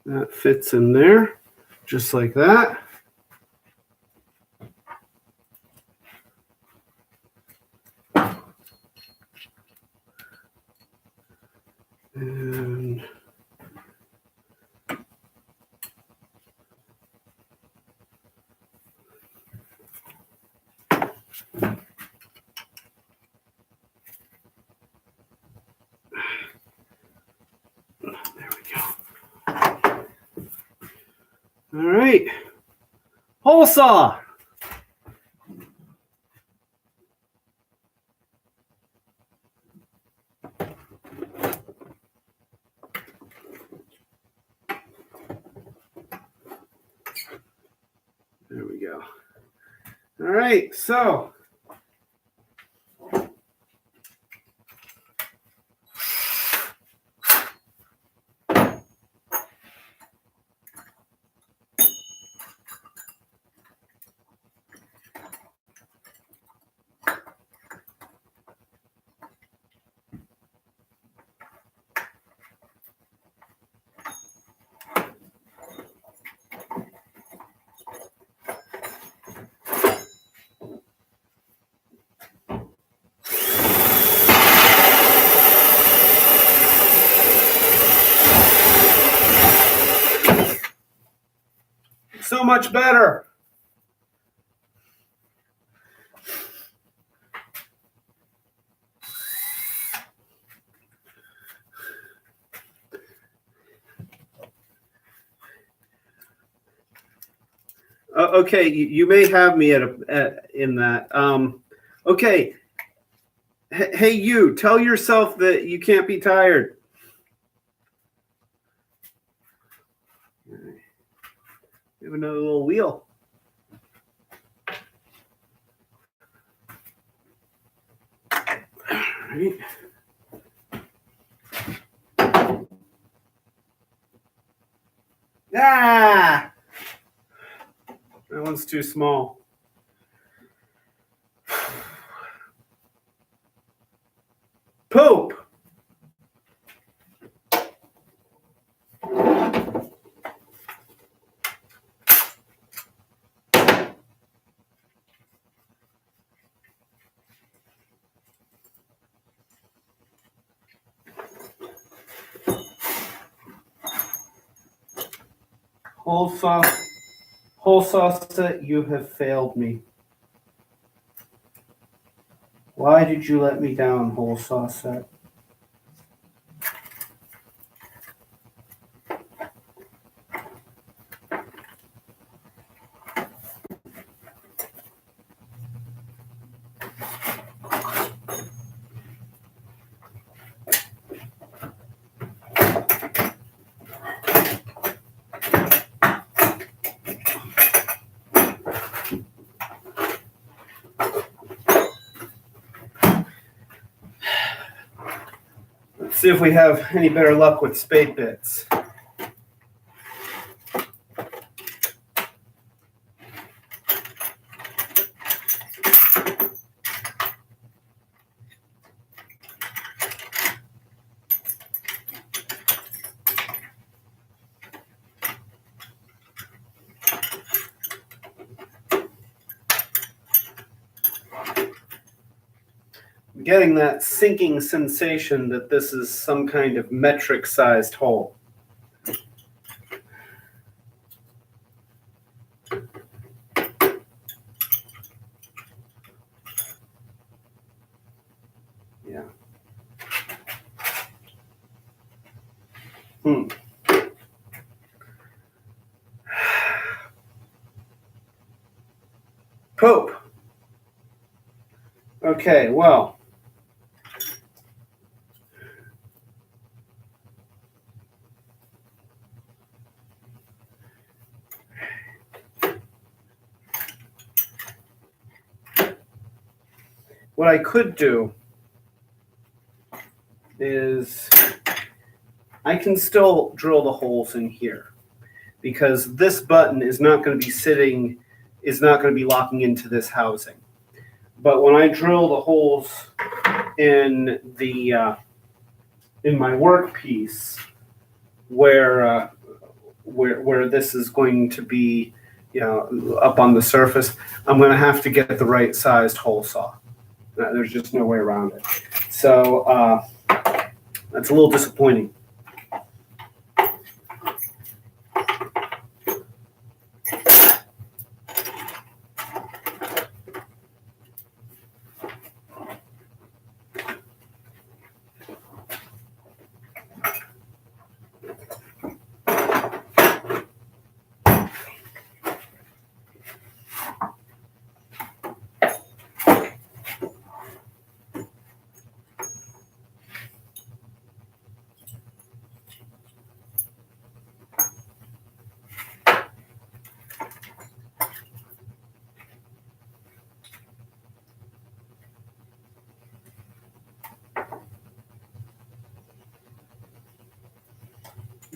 that fits in there, just like that. And there we go. All right. Hole saw. There we go. All right, so so much better. Okay, you may have me in that. Okay. Hey, you, tell yourself that you can't be tired. We have another little wheel. All right. Ah! That one's too small. Poop! Whole sauce set, you have failed me. Why did you let me down, whole sauce set? Let's see if we have any better luck with spade bits. getting that sinking sensation that this is some kind of metric-sized hole. Yeah. Pope. Okay, well. What I could do is I can still drill the holes in here because this button is not going to be locking into this housing. But when I drill the holes in the in my workpiece where this is going to be, up on the surface, I'm going to have to get the right sized hole saw. There's just no way around it. So that's a little disappointing.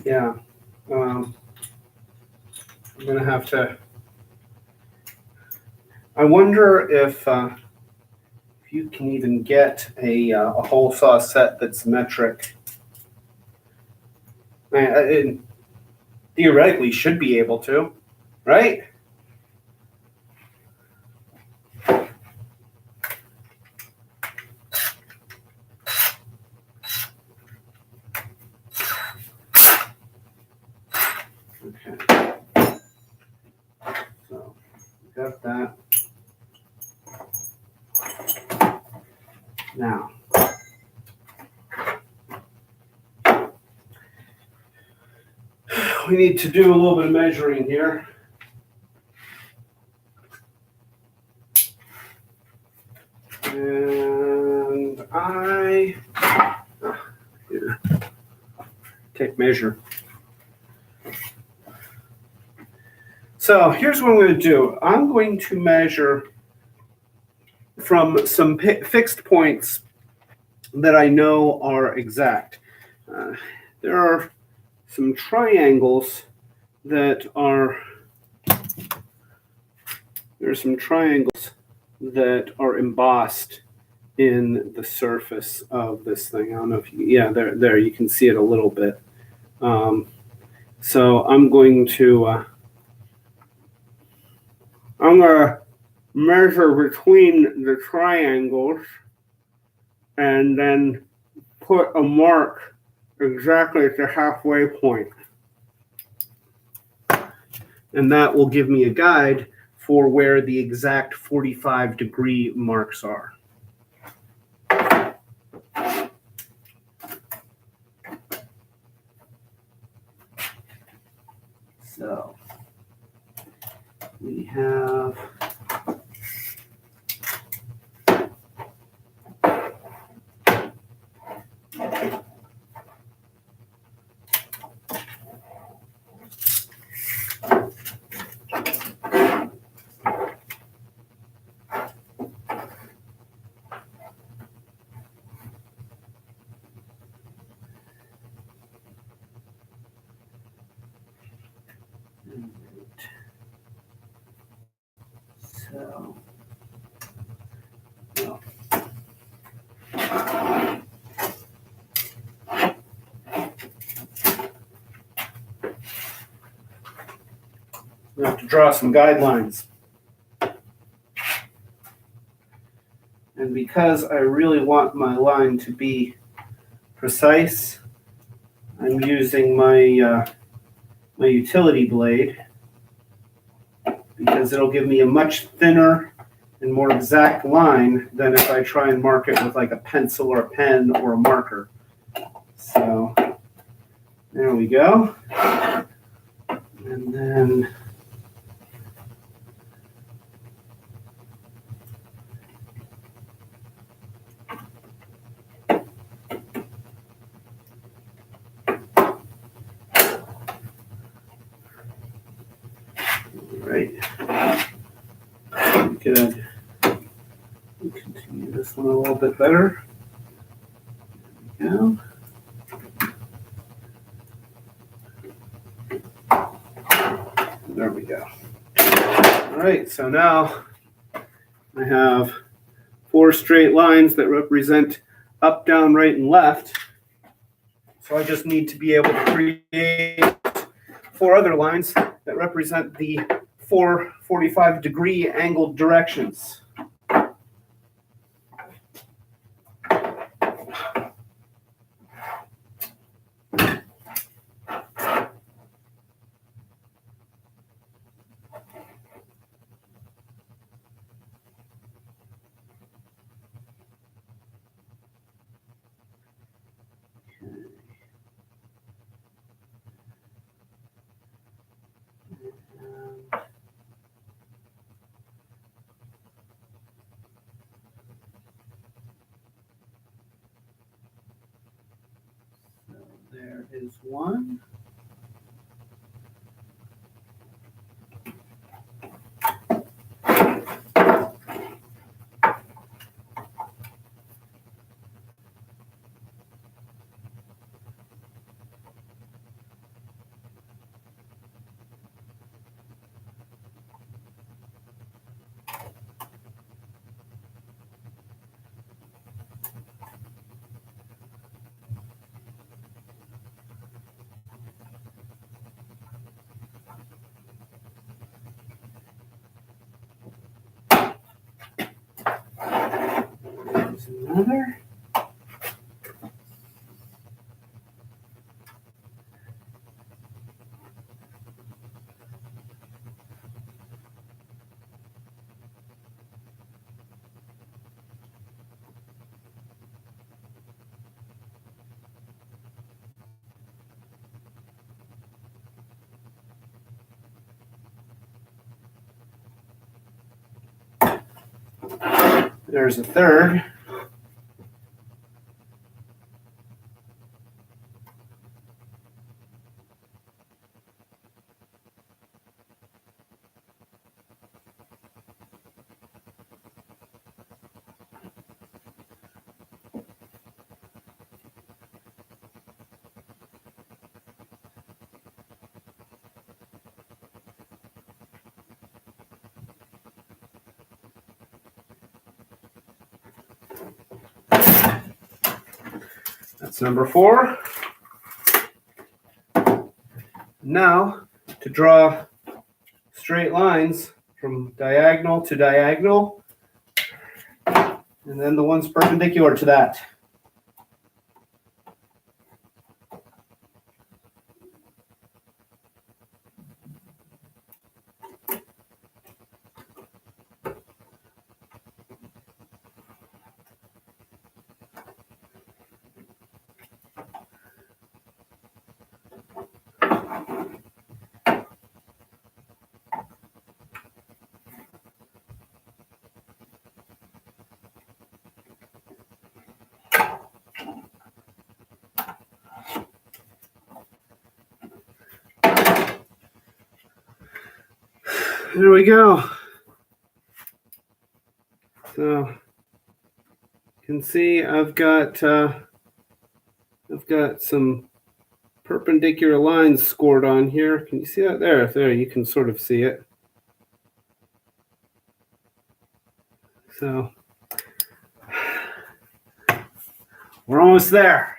Yeah, I'm going to have to. I wonder if you can even get a hole saw set that's metric. It theoretically should be able to, right? Okay. So, got that. Now, we need to do a little bit of measuring here. And take measure. So here's what I'm going to do. I'm going to measure from some fixed points that I know are exact. There are some triangles that are embossed in the surface of this thing. I don't know if there you can see it a little bit. So I'm going to measure between the triangles and then put a mark exactly at the halfway point. And that will give me a guide for where the exact 45-degree marks are. So we have we have to draw some guidelines. And because I really want my line to be precise, I'm using my my utility blade because it'll give me a much thinner and more exact line than if I try and mark it with like a pencil or a pen or a marker. So there we go. And then right. Good. Continue this one a little bit better. There we go. There we go. All right, so now I have 4 straight lines that represent up, down, right, and left. So I just need to be able to create 4 other lines that represent the 4 45-degree angled directions. So there is one. There's another. There's a third. That's number 4. Now, to draw straight lines from diagonal to diagonal, and then the ones perpendicular to that. There we go. So you can see I've got some perpendicular lines scored on here. Can you see that there? There, you can sort of see it. So we're almost there.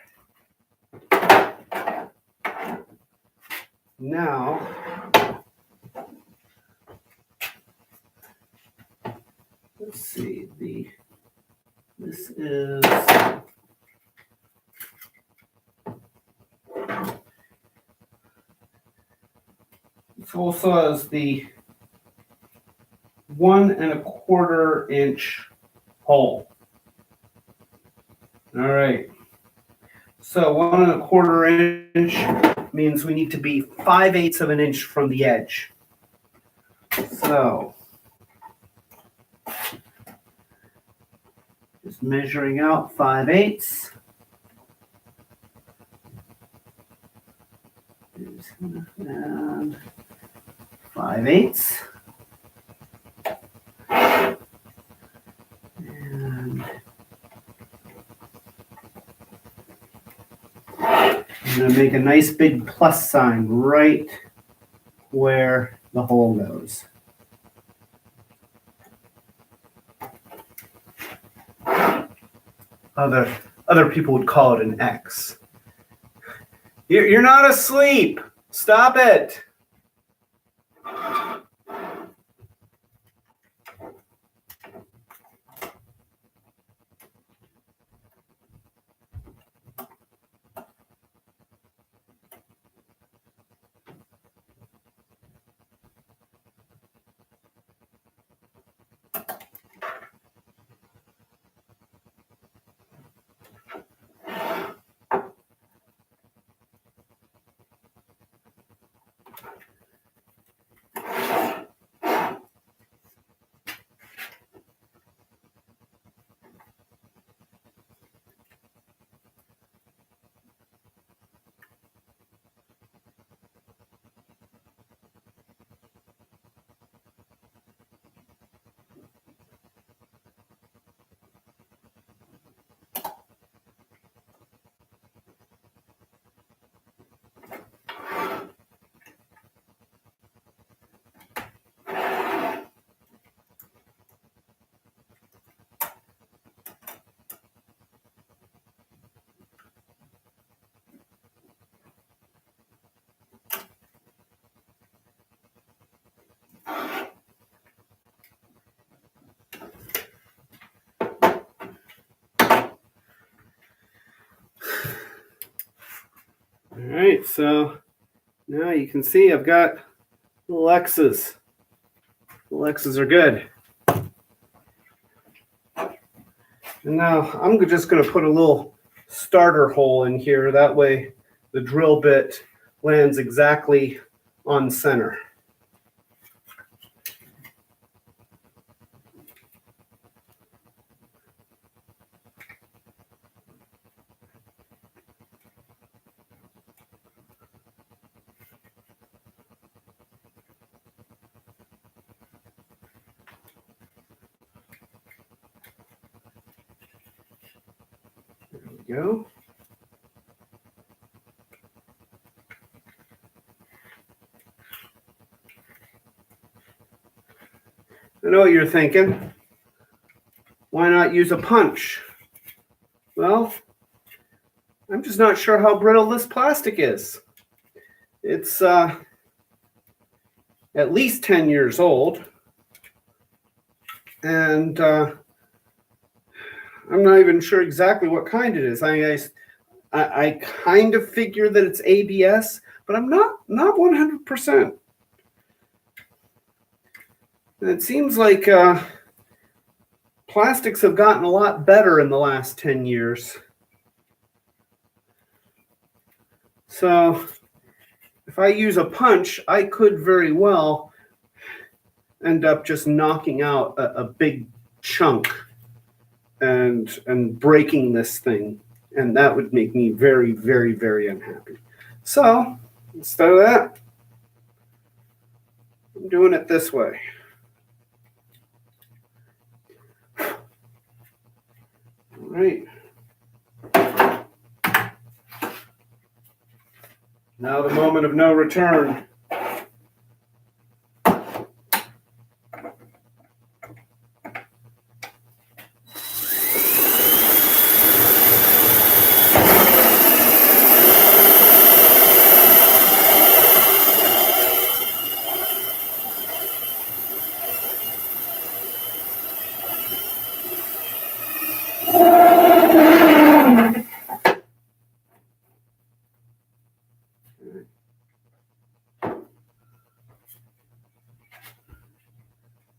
Now, let's see, This is this also has the 1 1/4 inch hole. All right. So 1 1/4 inch means we need to be 5/8 of an inch from the edge. So just measuring out 5/8. And 5/8. And I'm going to make a nice big plus sign right where the hole goes. Other people would call it an X. You're not asleep. Stop it. All right, so now you can see I've got little X's. Little X's are good. And now I'm just going to put a little starter hole in here. That way the drill bit lands exactly on center. There we go. I know what you're thinking. Why not use a punch? Well, I'm just not sure how brittle this plastic is. It's at least 10 years old. And I'm not even sure exactly what kind it is. I kind of figure that it's ABS, but I'm not 100%. And it seems like plastics have gotten a lot better in the last 10 years. So if I use a punch, I could very well end up just knocking out a big chunk and breaking this thing. And that would make me very, very, very unhappy. So instead of that, I'm doing it this way. All right. Now the moment of no return.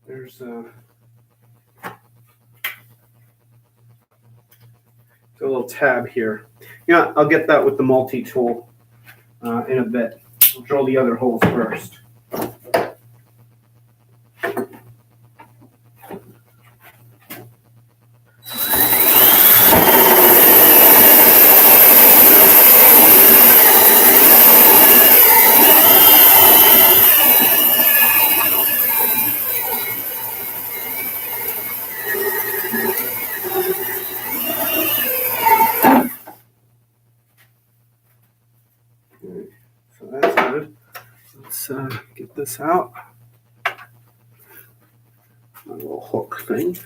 There's a little tab here. Yeah, I'll get that with the multi-tool in a bit. We'll drill the other holes first. So that's good. Let's get this out. A little hook thing.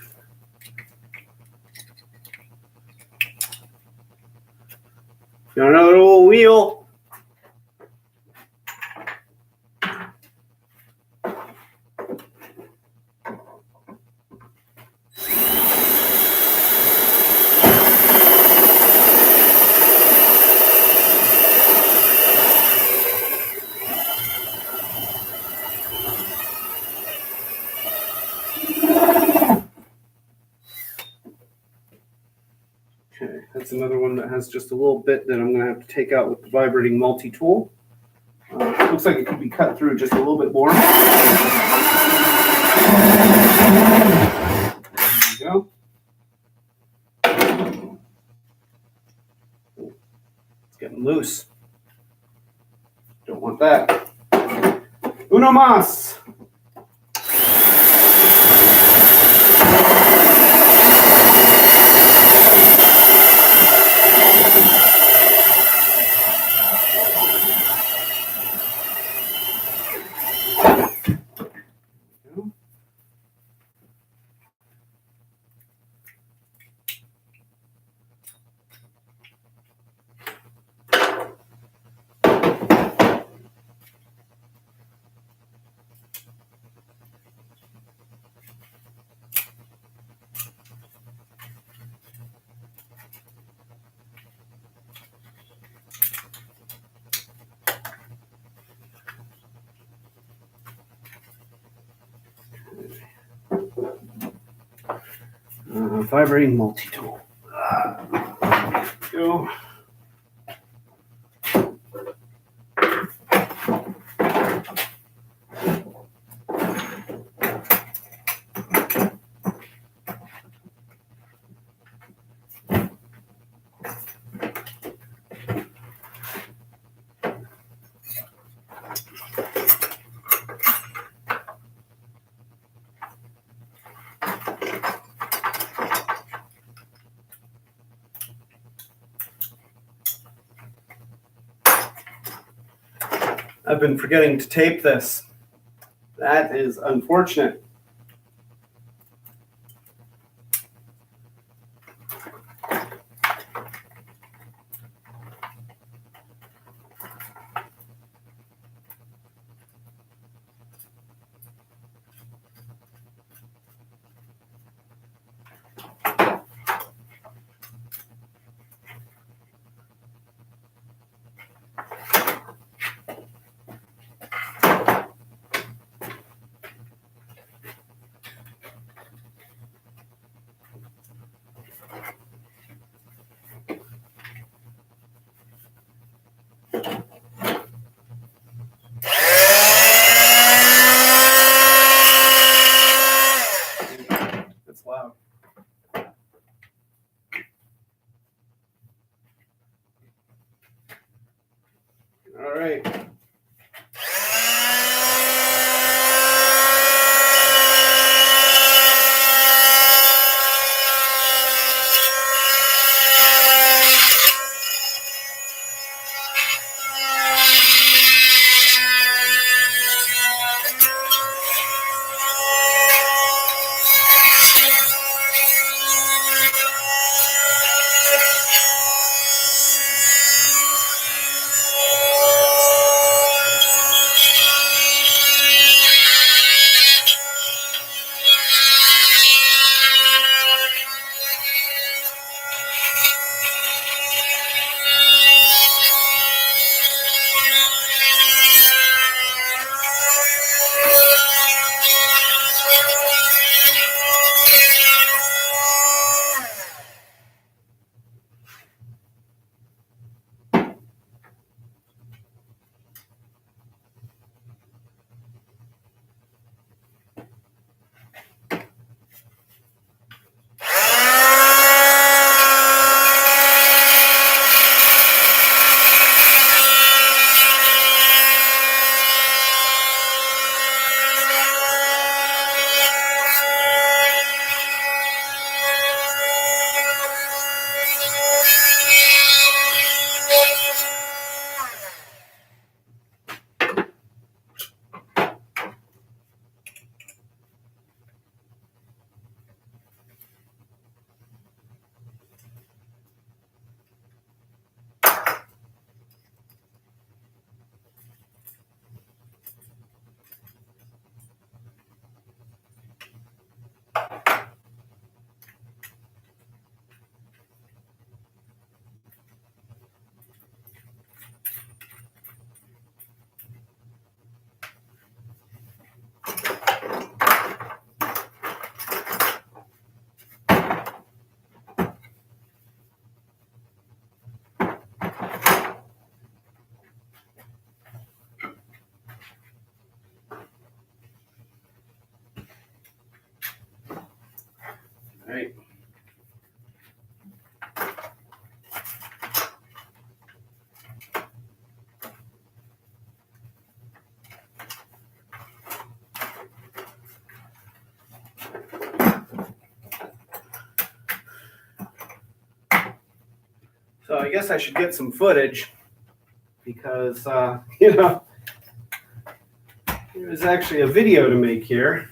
Got another little wheel. Okay, that's another one that has just a little bit that I'm going to have to take out with the vibrating multi-tool. Looks like it could be cut through just a little bit more. There we go. It's getting loose. Don't want that. Uno más. Vibrating multi-tool. Go. I've been forgetting to tape this. That is unfortunate. It's loud. All right. So I guess I should get some footage because, you know, there's actually a video to make here.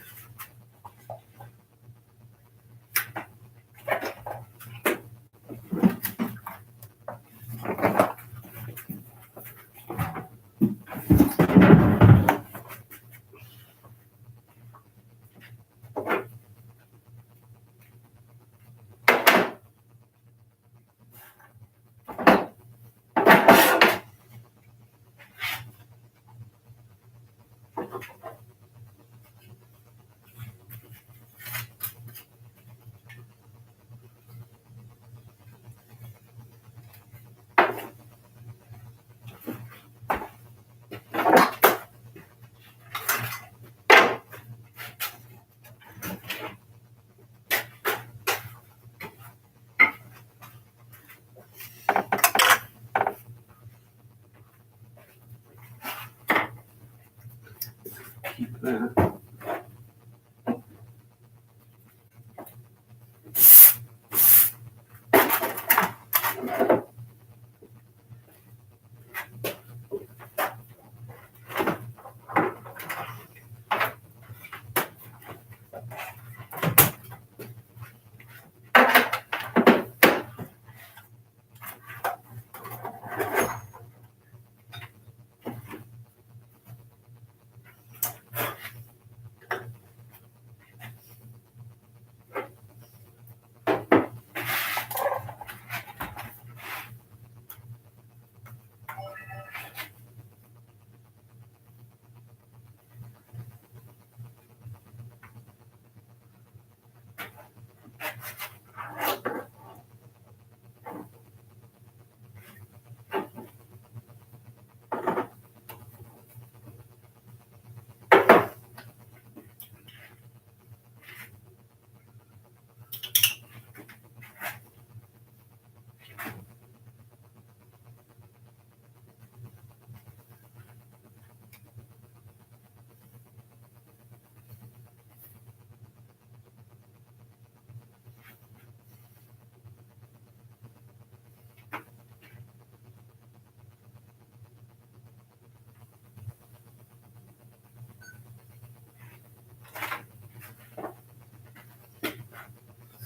Keep that.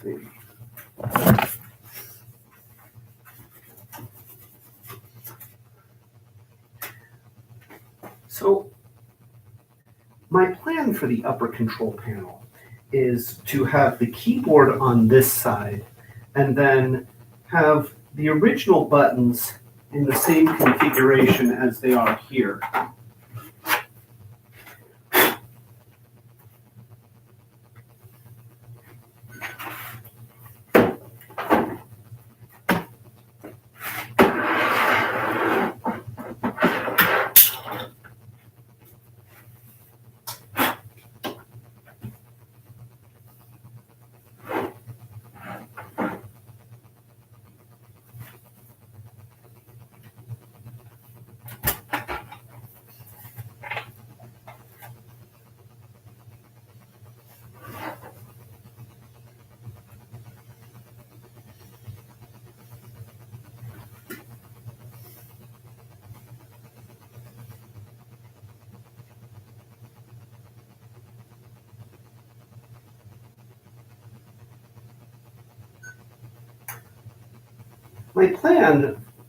See. So my plan for the upper control panel is to have the keyboard on this side and then have the original buttons in the same configuration as they are here.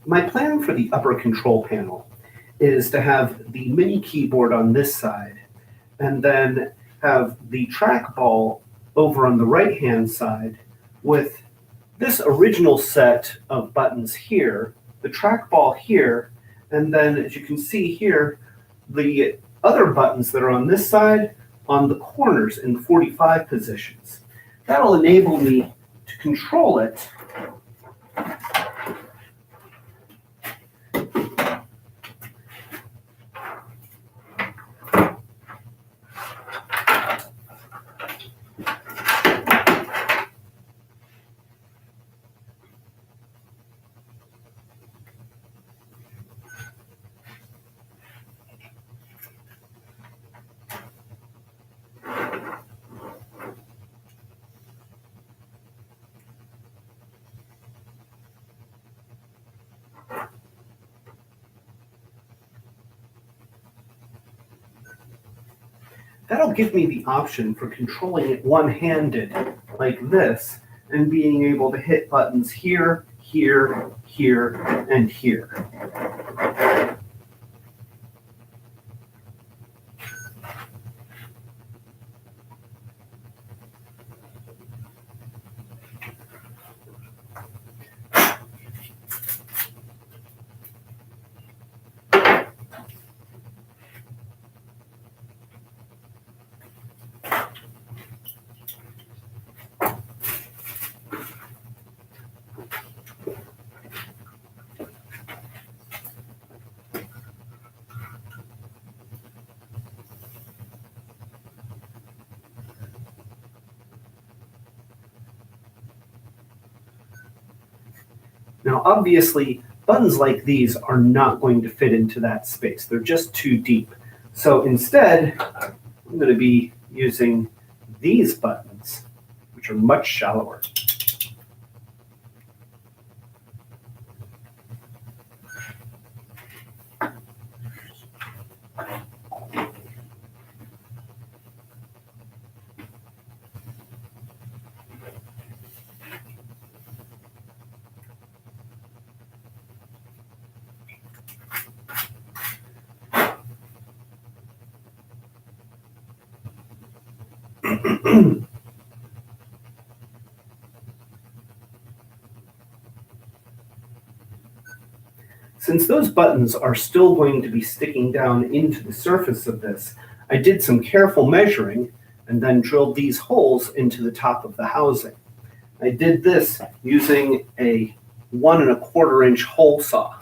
My plan for the upper control panel is to have the mini keyboard on this side and then have the trackball over on the right-hand side with this original set of buttons here, the trackball here, and then as you can see here, the other buttons that are on this side on the corners in the 45 positions. That'll enable me to control it That'll give me the option for controlling it one-handed like this and being able to hit buttons here, here, here, and here. Now, obviously, buttons like these are not going to fit into that space. They're just too deep. So instead, I'm going to be using these buttons, which are much shallower. Since those buttons are still going to be sticking down into the surface of this, I did some careful measuring and then drilled these holes into the top of the housing. I did this using a 1 1/4 inch hole saw.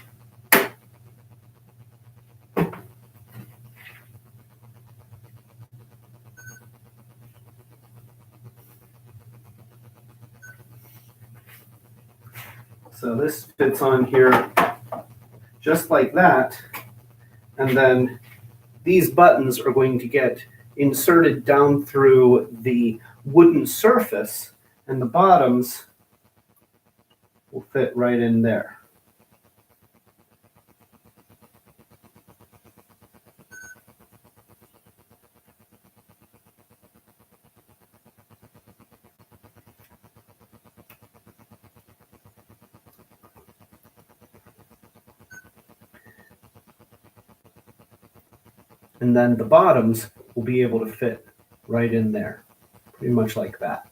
So this fits on here just like that, and then these buttons are going to get inserted down through the wooden surface, and the bottoms will fit right in there. And then the bottoms will be able to fit right in there, pretty much like that.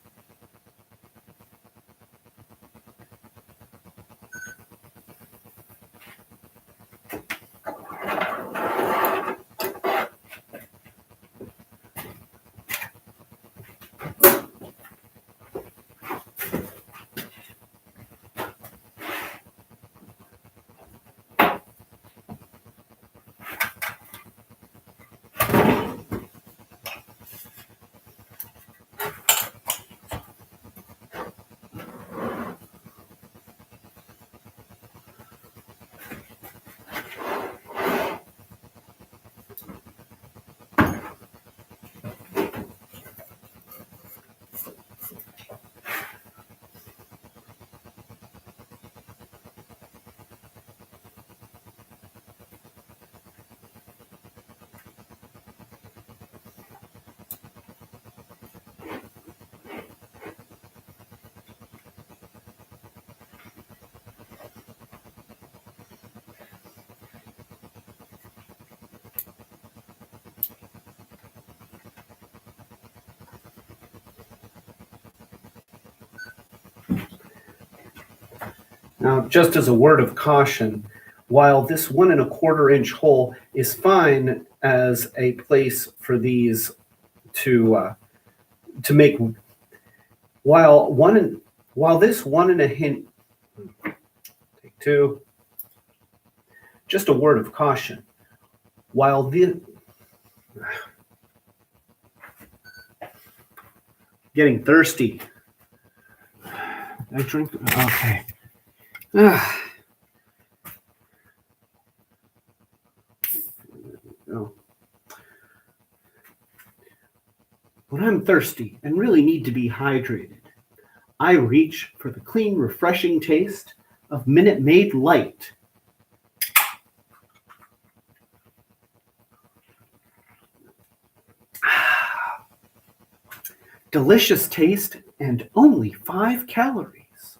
Now, just as a word of caution, while this 1 1/4 inch hole is fine as a place for these to make, while this 1 1/2, take two, just a word of caution, while the getting thirsty. I drink. Okay. Oh. When I'm thirsty and really need to be hydrated, I reach for the clean, refreshing taste of Minute Maid Light. delicious taste, and only 5 calories.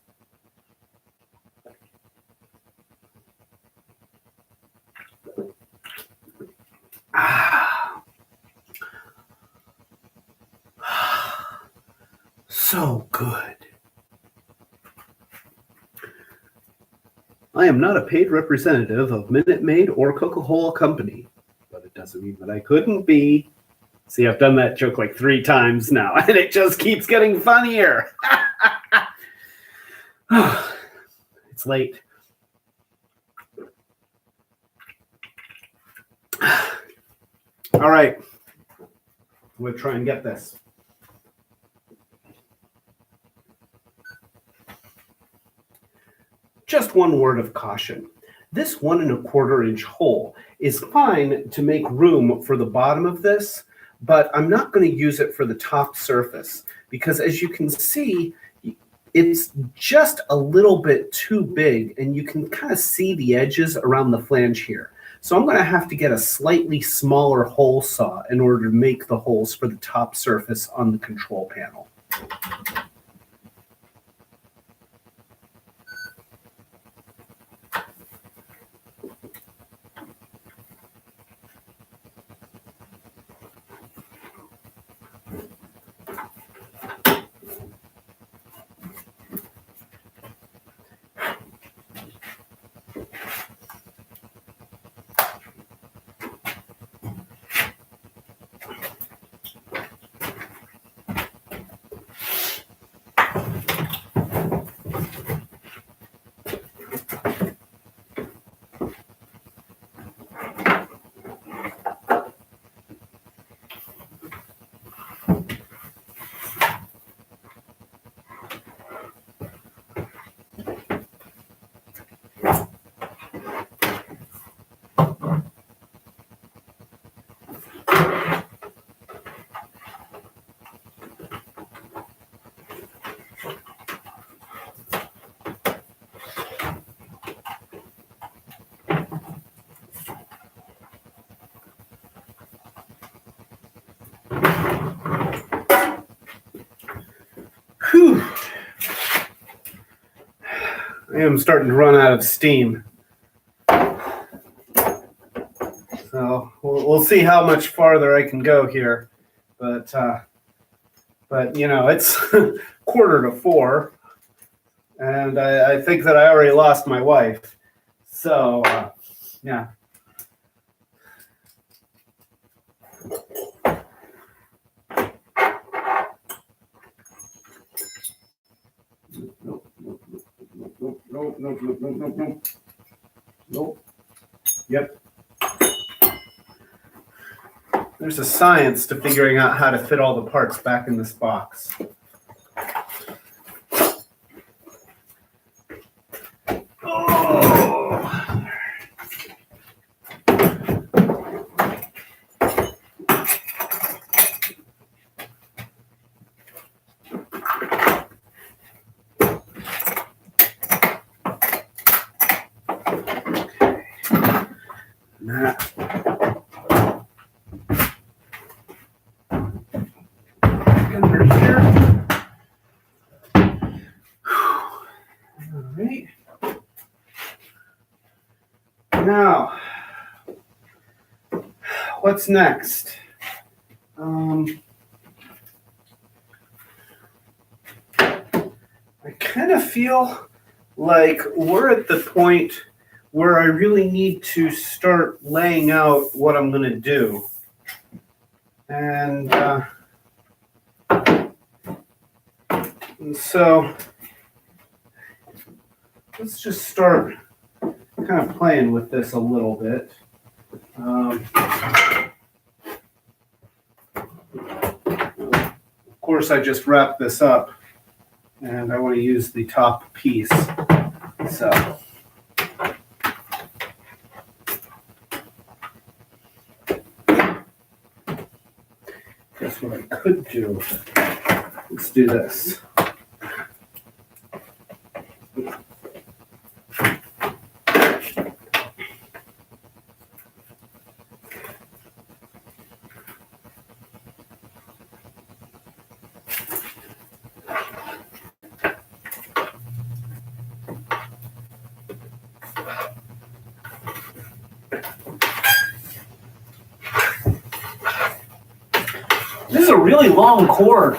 So good. I am not a paid representative of Minute Maid or Coca-Cola Company, but it doesn't mean that I couldn't be. See, I've done that joke like 3 times now, and it just keeps getting funnier. It's late. All right. I'm going to try and get this. Just one word of caution. This 1 1/4 inch hole is fine to make room for the bottom of this, but I'm not going to use it for the top surface because, as you can see, it's just a little bit too big, and you can kind of see the edges around the flange here. So I'm going to have to get a slightly smaller hole saw in order to make the holes for the top surface on the control panel. Whew. I am starting to run out of steam. So we'll see how much farther I can go here. But you know, it's 3:45, and I think that I already lost my wife. So yeah. Nope. Yep. There's a science to figuring out how to fit all the parts back in this box. Oh. Under here. All right. Now, what's next? I kind of feel like we're at the point where I really need to start laying out what I'm going to do. And so let's just start kind of playing with this a little bit. Of course, I just wrapped this up, and I want to use the top piece. So guess what I could do. Let's do this. This is a really long cord.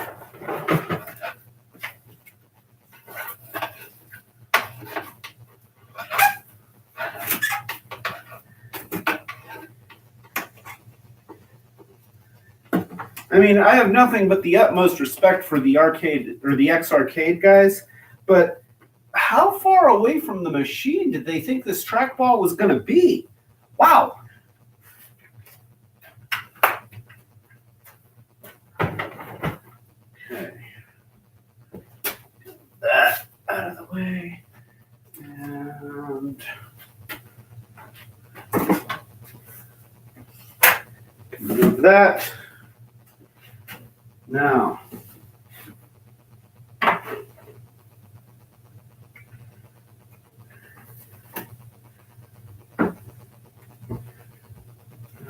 I mean, I have nothing but the utmost respect for the arcade or the X-Arcade guys, but how far away from the machine did they think this trackball was going to be? Wow. Okay. That out of the way. And move that. Now,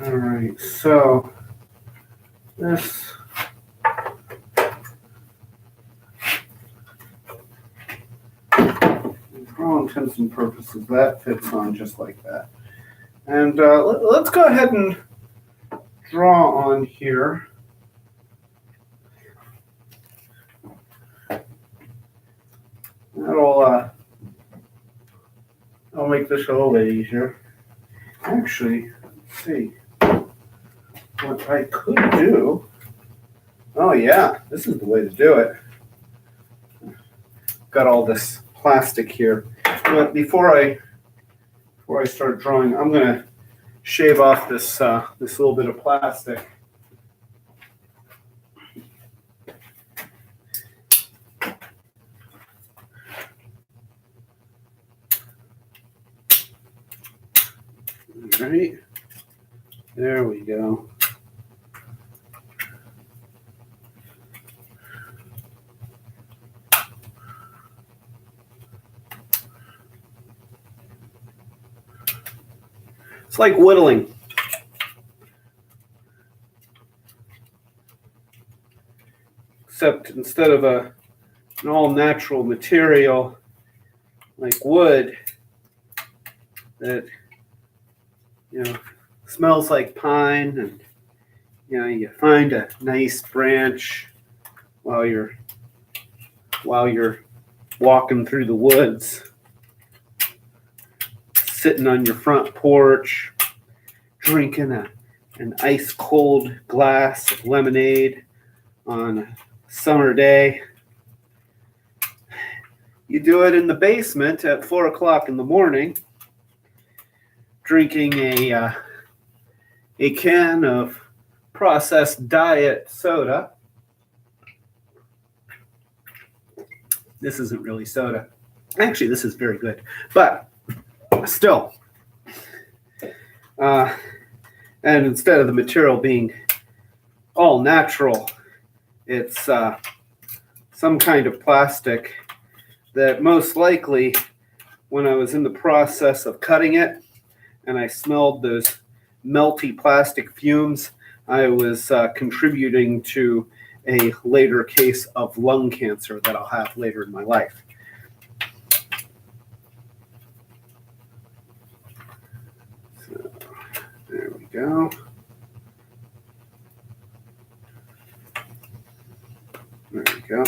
all right, so this, for all intents and purposes, that fits on just like that. And let's go ahead and draw on here. That'll make this a little bit easier. Actually, let's see. What I could do. Oh yeah, this is the way to do it. Got all this plastic here. But before I start drawing, I'm gonna shave off this this little bit of plastic. All right, there we go. It's like whittling. Except instead of an all-natural material like wood that smells like pine, and you find a nice branch while you're walking through the woods, sitting on your front porch, drinking an ice cold glass of lemonade on a summer day. You do it in the basement at 4 o'clock in the morning, drinking a can of processed diet soda. This isn't really soda. Actually, this is very good, but still. And instead of the material being all natural, it's some kind of plastic that most likely, when I was in the process of cutting it and I smelled those melty plastic fumes, I was contributing to a later case of lung cancer that I'll have later in my life. So, there we go. There we go.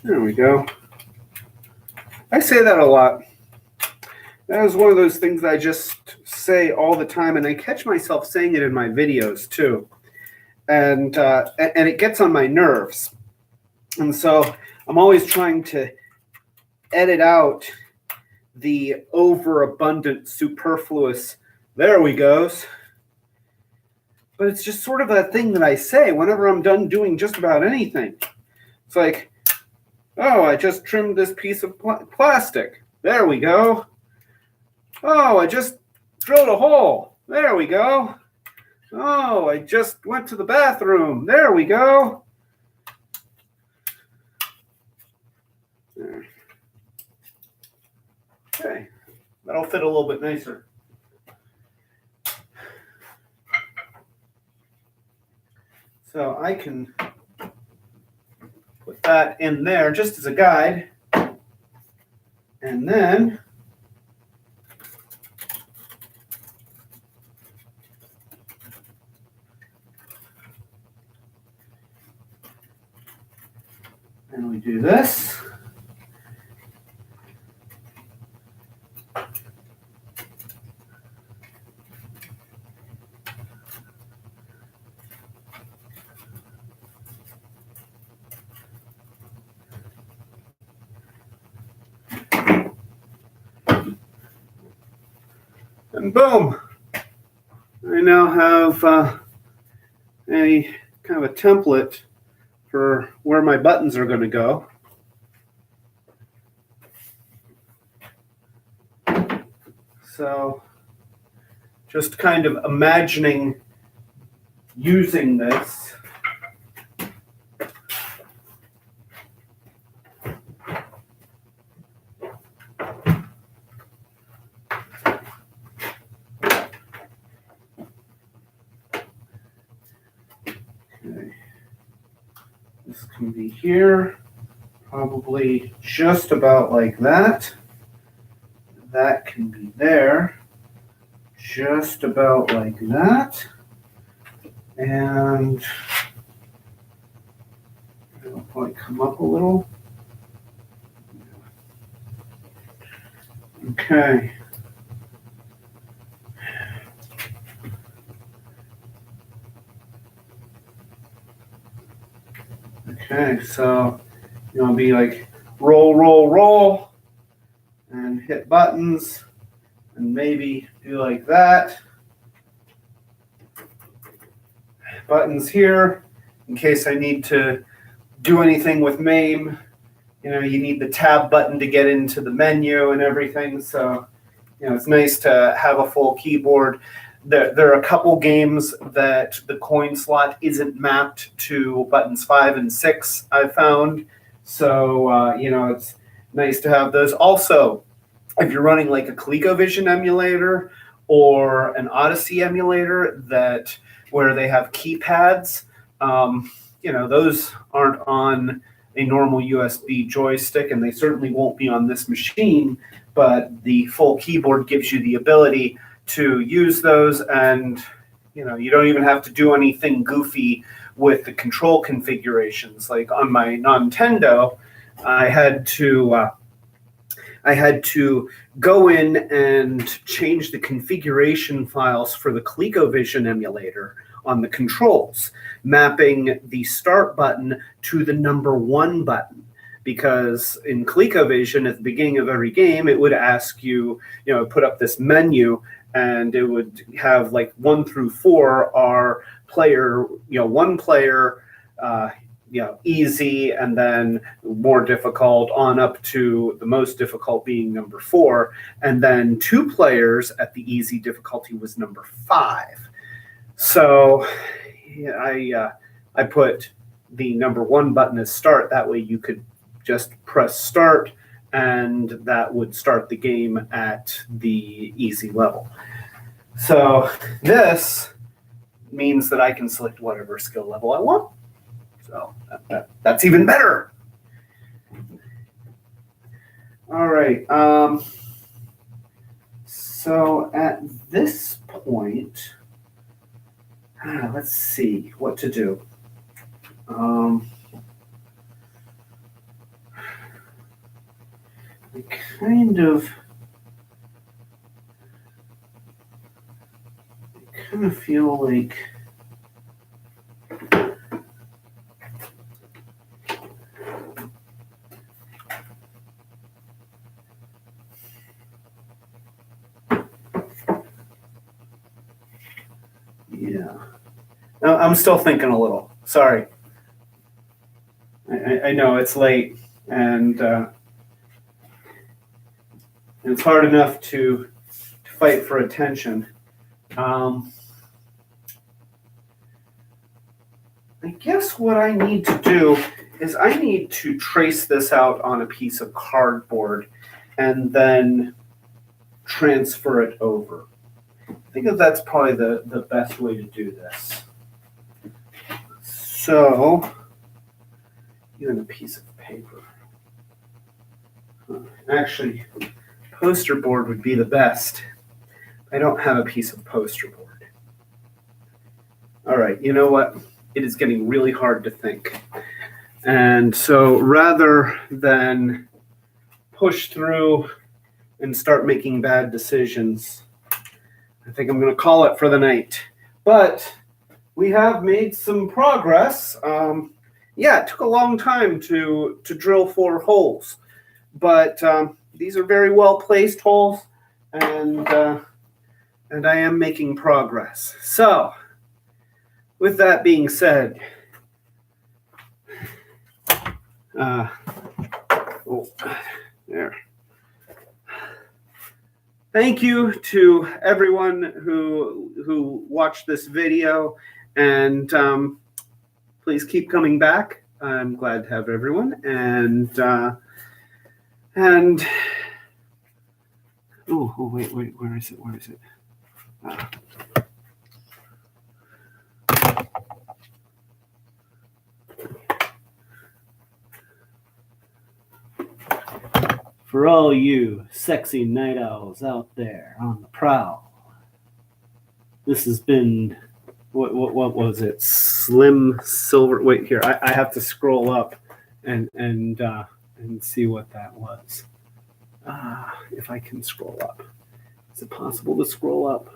There we go. I say that a lot. That is one of those things I just say all the time, and I catch myself saying it in my videos too. And it gets on my nerves. And so I'm always trying to edit out the overabundant, superfluous, there we goes. But it's just sort of that thing that I say whenever I'm done doing just about anything. It's like, Oh, I just trimmed this piece of plastic. There we go. Oh, I just drilled a hole. There we go. Oh, I just went to the bathroom. There we go. There. Okay, that'll fit a little bit nicer. So I can put that in there just as a guide. And then we do this. And boom, I now have a kind of a template for where my buttons are going to go. So just kind of imagining using this. Okay. This can be here, probably just about like that. That can be there, just about like that. And it'll probably come up a little. Okay. Okay, so you'll be like roll, roll, roll, and hit buttons, and maybe do like that. Buttons here, in case I need to do anything with Mame. You know, you need the tab button to get into the menu and everything. So, you know, it's nice to have a full keyboard. There are a couple games that the coin slot isn't mapped to buttons 5 and 6, I've found. So, you know, it's nice to have those. Also, if you're running like a ColecoVision emulator or an Odyssey emulator where they have keypads, you know, those aren't on a normal USB joystick, and they certainly won't be on this machine, but the full keyboard gives you the ability to use those, and you know, you don't even have to do anything goofy with the control configurations. Like on my Nintendo, I had to go in and change the configuration files for the ColecoVision emulator on the controls, mapping the start button to the number 1 button. Because in ColecoVision, at the beginning of every game, it would ask you, you know, put up this menu, and it would have like 1 through 4 are player, you know, 1 player, you know, easy, and then more difficult on up to the most difficult being number 4, and then 2 players at the easy difficulty was number 5. So yeah, I put the number 1 button as start. That way you could just press start, and that would start the game at the easy level. So this means that I can select whatever skill level I want. So that's even better. All right. So at this point, let's see what to do. I kind of feel like yeah. I'm still thinking a little. Sorry. I know it's late, And it's hard enough to fight for attention. I guess what I need to do is I need to trace this out on a piece of cardboard and then transfer it over. I think that that's probably the best way to do this. So, even a piece of paper. Actually, poster board would be the best. I don't have a piece of poster board. All right, you know what? It is getting really hard to think. And so rather than push through and start making bad decisions, I think I'm going to call it for the night. But we have made some progress. Yeah, it took a long time to drill 4 holes. But these are very well placed holes, and I am making progress. So, with that being said, there. Thank you to everyone who watched this video, and please keep coming back. I'm glad to have everyone, and wait, where is it? For all you sexy night owls out there on the prowl, this has been, what was it? Slim Silver. Wait here, I have to scroll up and see what that was. If I can scroll up, is it possible to scroll up?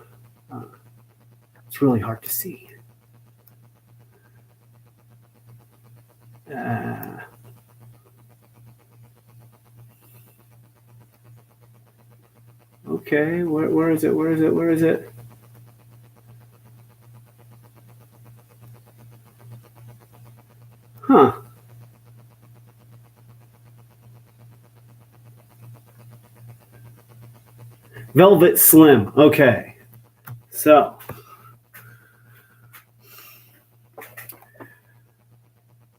It's really hard to see. Okay, where is it? Huh. Velvet Slim. Okay. So,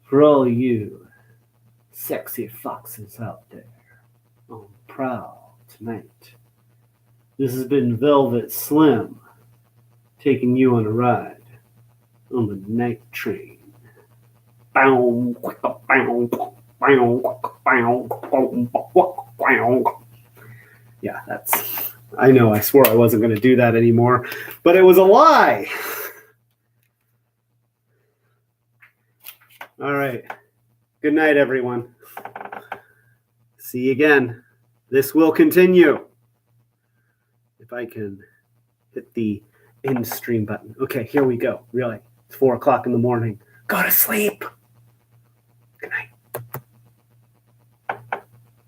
for all you sexy foxes out there on the prowl tonight, this has been Velvet Slim taking you on a ride on the night train. Yeah, that's... I know, I swore I wasn't going to do that anymore, but it was a lie. All right. Good night, everyone. See you again. This will continue. If I can hit the end stream button. Okay, here we go. Really, it's 4 o'clock in the morning. Go to sleep.